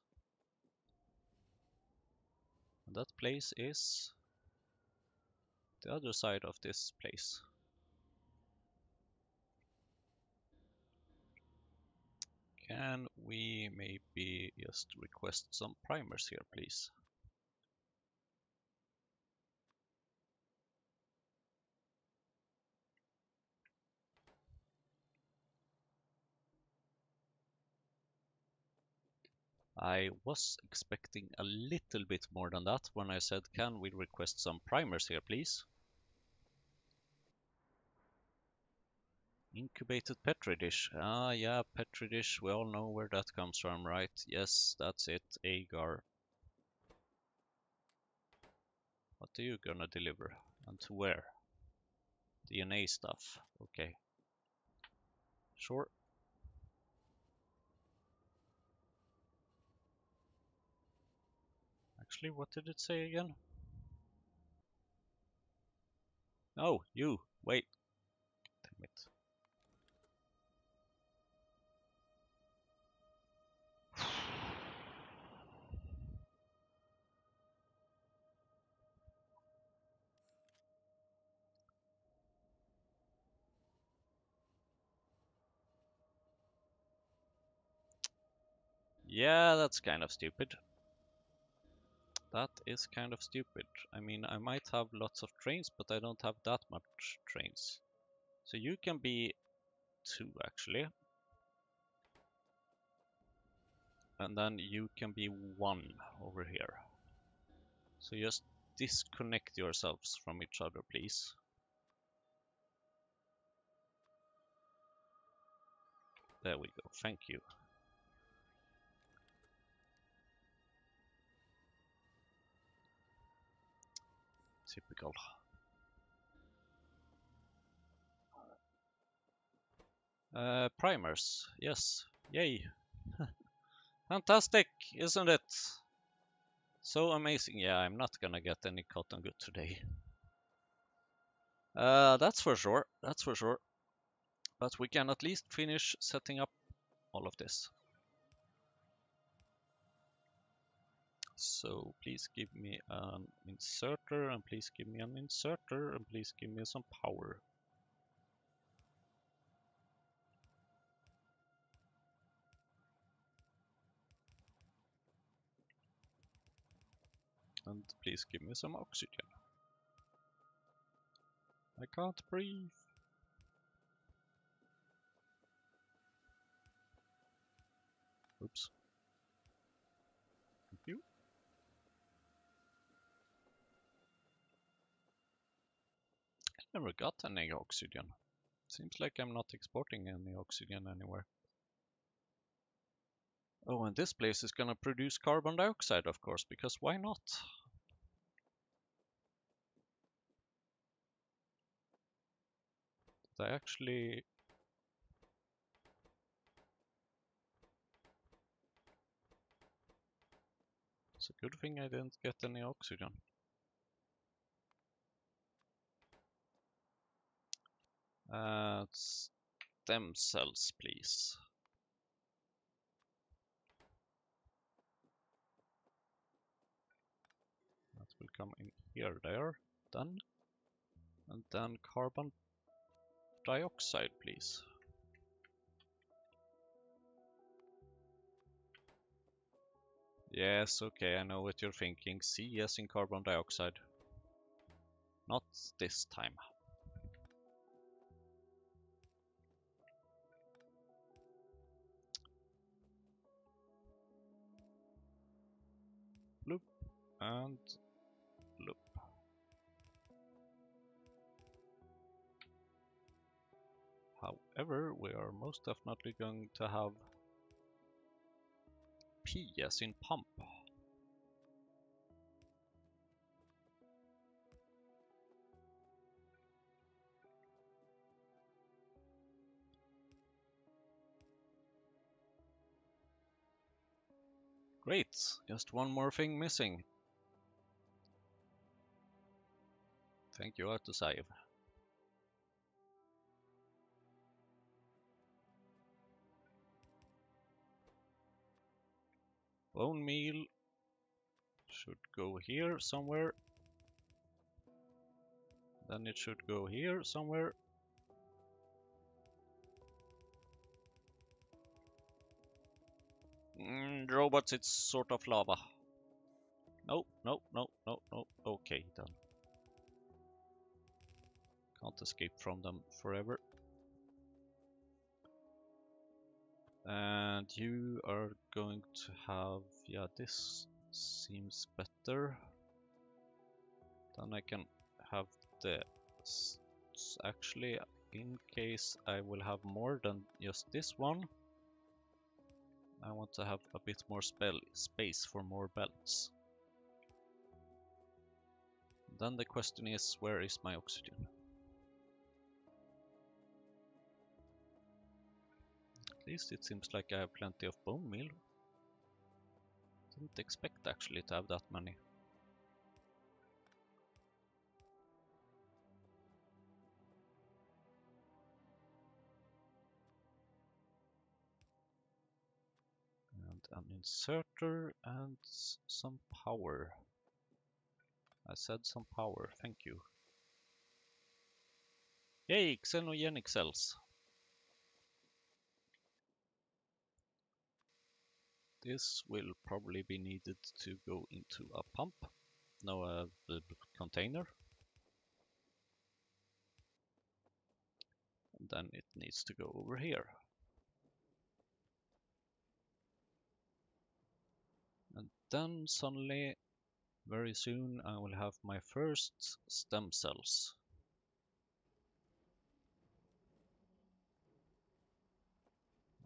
And that place is the other side of this place. Can we maybe just request some primers here, please? I was expecting a little bit more than that when I said, can we request some primers here, please? Incubated Petri dish. Ah, yeah, Petri dish. We all know where that comes from, right? Yes, that's it. Agar. What are you gonna deliver? And to where? DNA stuff. Okay. Sure. Actually, what did it say again? Oh, you. Wait. Damn it. Yeah, that's kind of stupid. That is kind of stupid. I mean, I might have lots of trains, but I don't have that much trains. So you can be 2 actually. And then you can be 1 over here. So just disconnect yourselves from each other, please. There we go. Thank you. Typical. Primers. Yes. Yay. Fantastic, isn't it? So amazing. Yeah, I'm not gonna get any cotton good today. That's for sure. That's for sure. But we can at least finish setting up all of this. So please give me an inserter, and please give me an inserter, and please give me some power. And please give me some oxygen. I can't breathe. Oops. Thank you. I never got any oxygen. Seems like I'm not exporting any oxygen anywhere. Oh, and this place is gonna produce carbon dioxide, of course, because why not? Did I actually... It's a good thing I didn't get any oxygen. Stem cells, please. That will come in here, there, done. And then carbon dioxide, please. Yes, okay, I know what you're thinking. C as in carbon dioxide. Not this time. Bloop and bloop. However, we are most definitely going to have P as in pump. Great, just one more thing missing. Thank you, Autosave. Bone meal should go here somewhere. Then it should go here somewhere. Robots, it's sort of lava. No, no, no, no, no. Okay, then. Can't escape from them forever. And you are going to have, yeah, this seems better. Then I can have this. Actually, in case I will have more than just this one, I want to have a bit more space for more belts. Then the question is, where is my oxygen? At least it seems like I have plenty of bone meal. Didn't expect actually to have that many. And an inserter and some power. I said some power, thank you. Yay, xenogenic cells! This will probably be needed to go into a pump. No, a container. And then it needs to go over here. And then suddenly, very soon, I will have my first stem cells.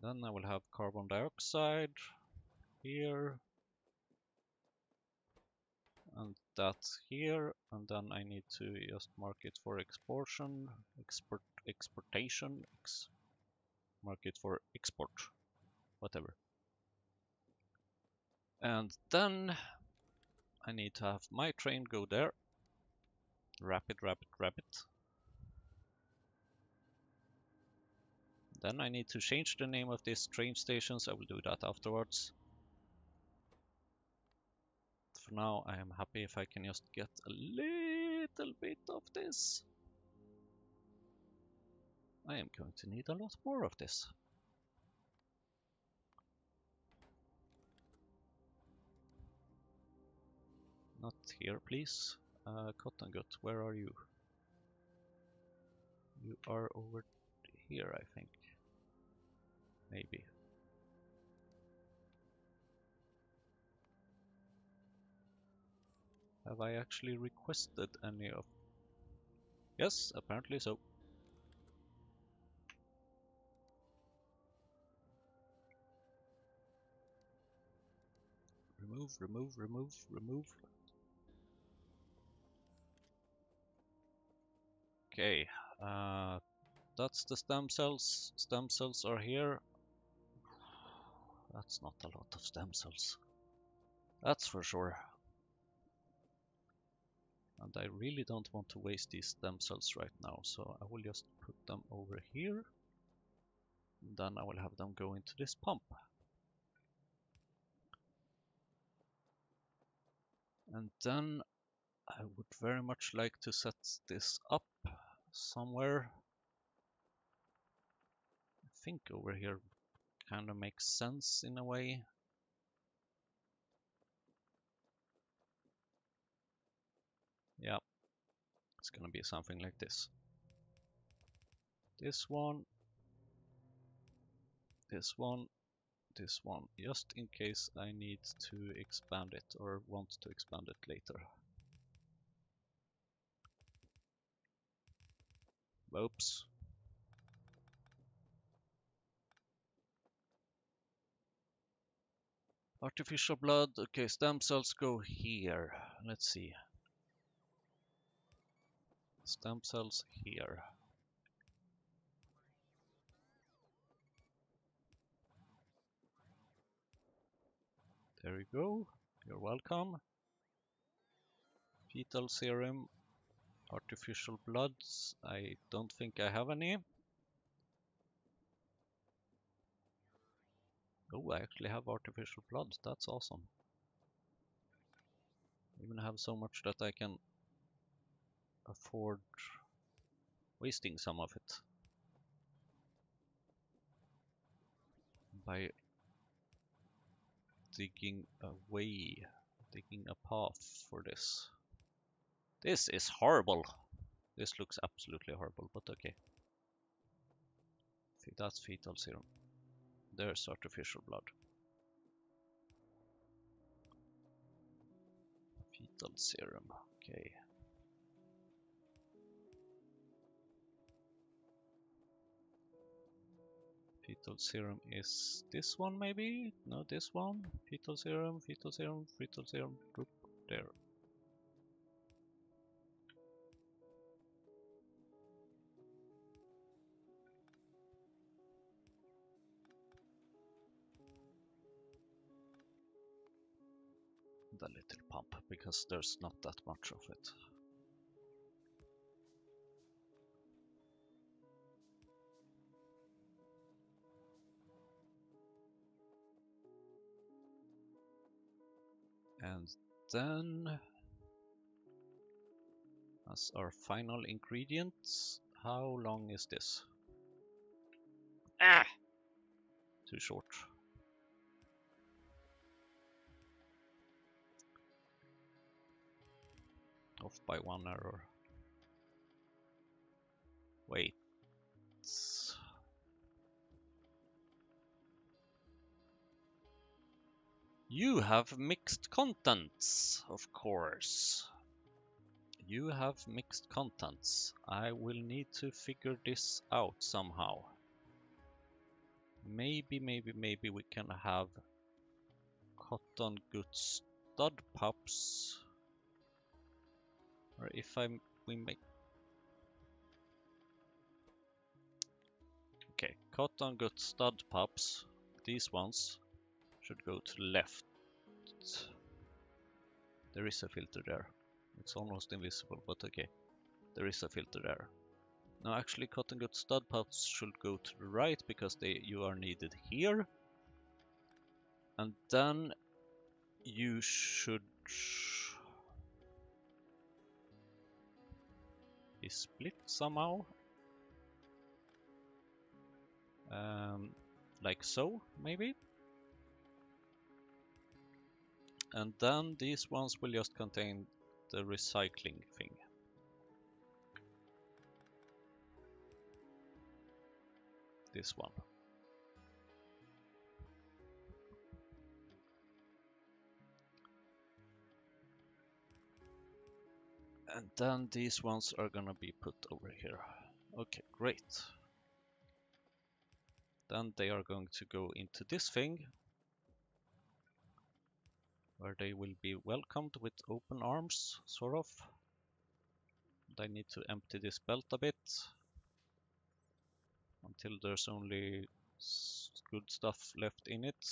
Then I will have carbon dioxide here. And that here, and then I need to just mark it for exportation, mark it for export, whatever. And then I need to have my train go there. Rapid. Then I need to change the name of this train stations. I will do that afterwards. For now, I am happy if I can just get a little bit of this. I am going to need a lot more of this. Not here, please. Cotton Gut, where are you? You are over here, I think. Maybe. Have I actually requested any of... Yes, apparently so. Remove. Okay, that's the stem cells. Stem cells are here. That's not a lot of stem cells. That's for sure. And I really don't want to waste these stem cells right now, so I will just put them over here. And then I will have them go into this pump. And then I would very much like to set this up somewhere. I think over here kind of makes sense in a way. Yeah, it's gonna be something like this. This one, just in case I need to expand it or want to expand it later. Oops. Artificial blood, okay, stem cells go here. Let's see. Stem cells here. There you go. You're welcome. Fetal serum, artificial bloods. I don't think I have any. Oh, I actually have artificial blood. That's awesome. I even have so much that I can afford wasting some of it by digging a path for this. This is horrible. This looks absolutely horrible, but okay. That's fetal serum. There's artificial blood. Fetal serum, okay. Fetal serum is this one maybe? No, this one. Fetal serum, fetal serum, fetal serum. Group there. The little pump, because there's not that much of it. And then, as our final ingredients, how long is this? Ah! Too short. Off by 1 error. Wait. You have mixed contents, of course. You have mixed contents. I will need to figure this out somehow. Maybe we can have cotton good stud pups. Or if we make... Okay, cotton good stud pups. These ones should go to the left. There is a filter there. It's almost invisible, but okay. There is a filter there. No, actually, cotton good stud pups should go to the right because you are needed here. And then you should be split somehow. Like so, maybe. And then these ones will just contain the recycling thing. This one. And then these ones are gonna be put over here. Okay, great. Then they are going to go into this thing, where they will be welcomed with open arms, sort of. And I need to empty this belt a bit, until there's only good stuff left in it.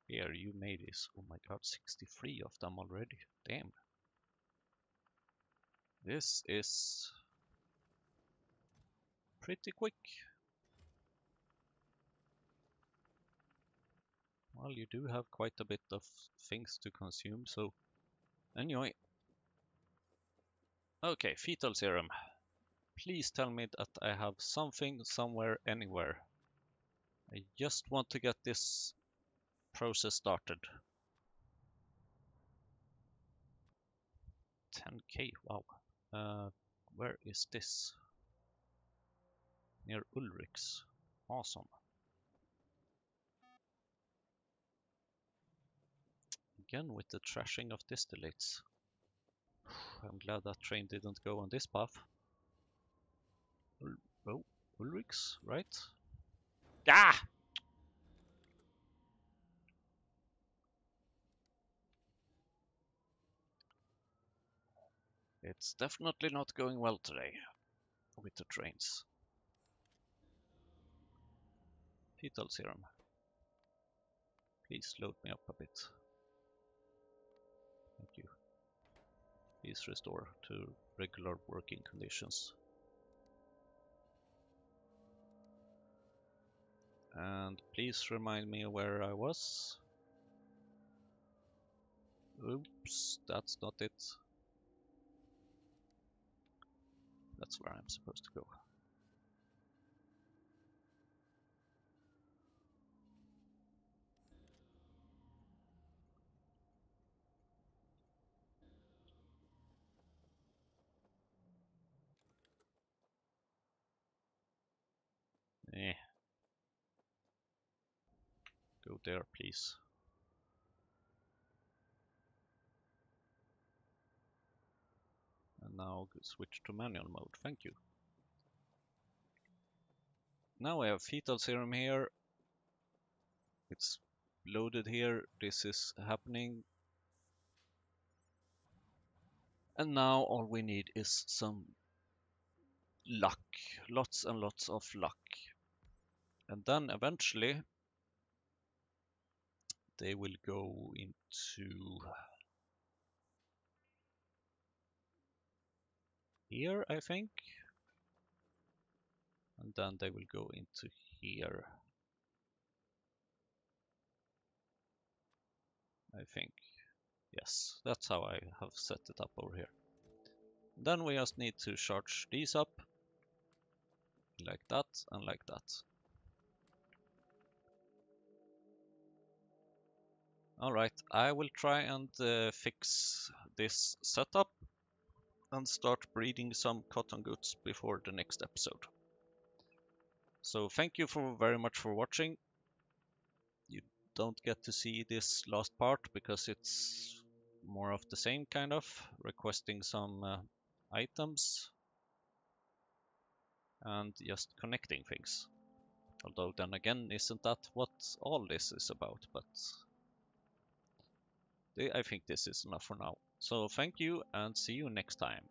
Here, you made this. Oh my god, 63 of them already. Damn. This is pretty quick. Well, you do have quite a bit of things to consume, so anyway. Okay, fetal serum. Please tell me that I have something, somewhere, anywhere. I just want to get this process started. 10k, wow. Where is this? Near Ulrich's. Awesome. Again with the trashing of distillates. I'm glad that train didn't go on this path. Oh, Ulrich's, right? Ah! It's definitely not going well today with the trains. Fetal serum. Please load me up a bit. Thank you. Please restore to regular working conditions. And please remind me where I was. Oops, that's not it. That's where I'm supposed to go. Go there, please. And now switch to manual mode. Thank you. Now we have fetal serum here. It's loaded here. This is happening. And now all we need is some luck. Lots and lots of luck. And then eventually they will go into here, I think. And then they will go into here, I think. Yes, that's how I have set it up over here. Then we just need to charge these up like that and like that. Alright, I will try and fix this setup and start breeding some cotton goods before the next episode. So thank you very much for watching. You don't get to see this last part because it's more of the same kind of, requesting some items and just connecting things. Although then again, isn't that what all this is about? But I think this is enough for now. So thank you and see you next time.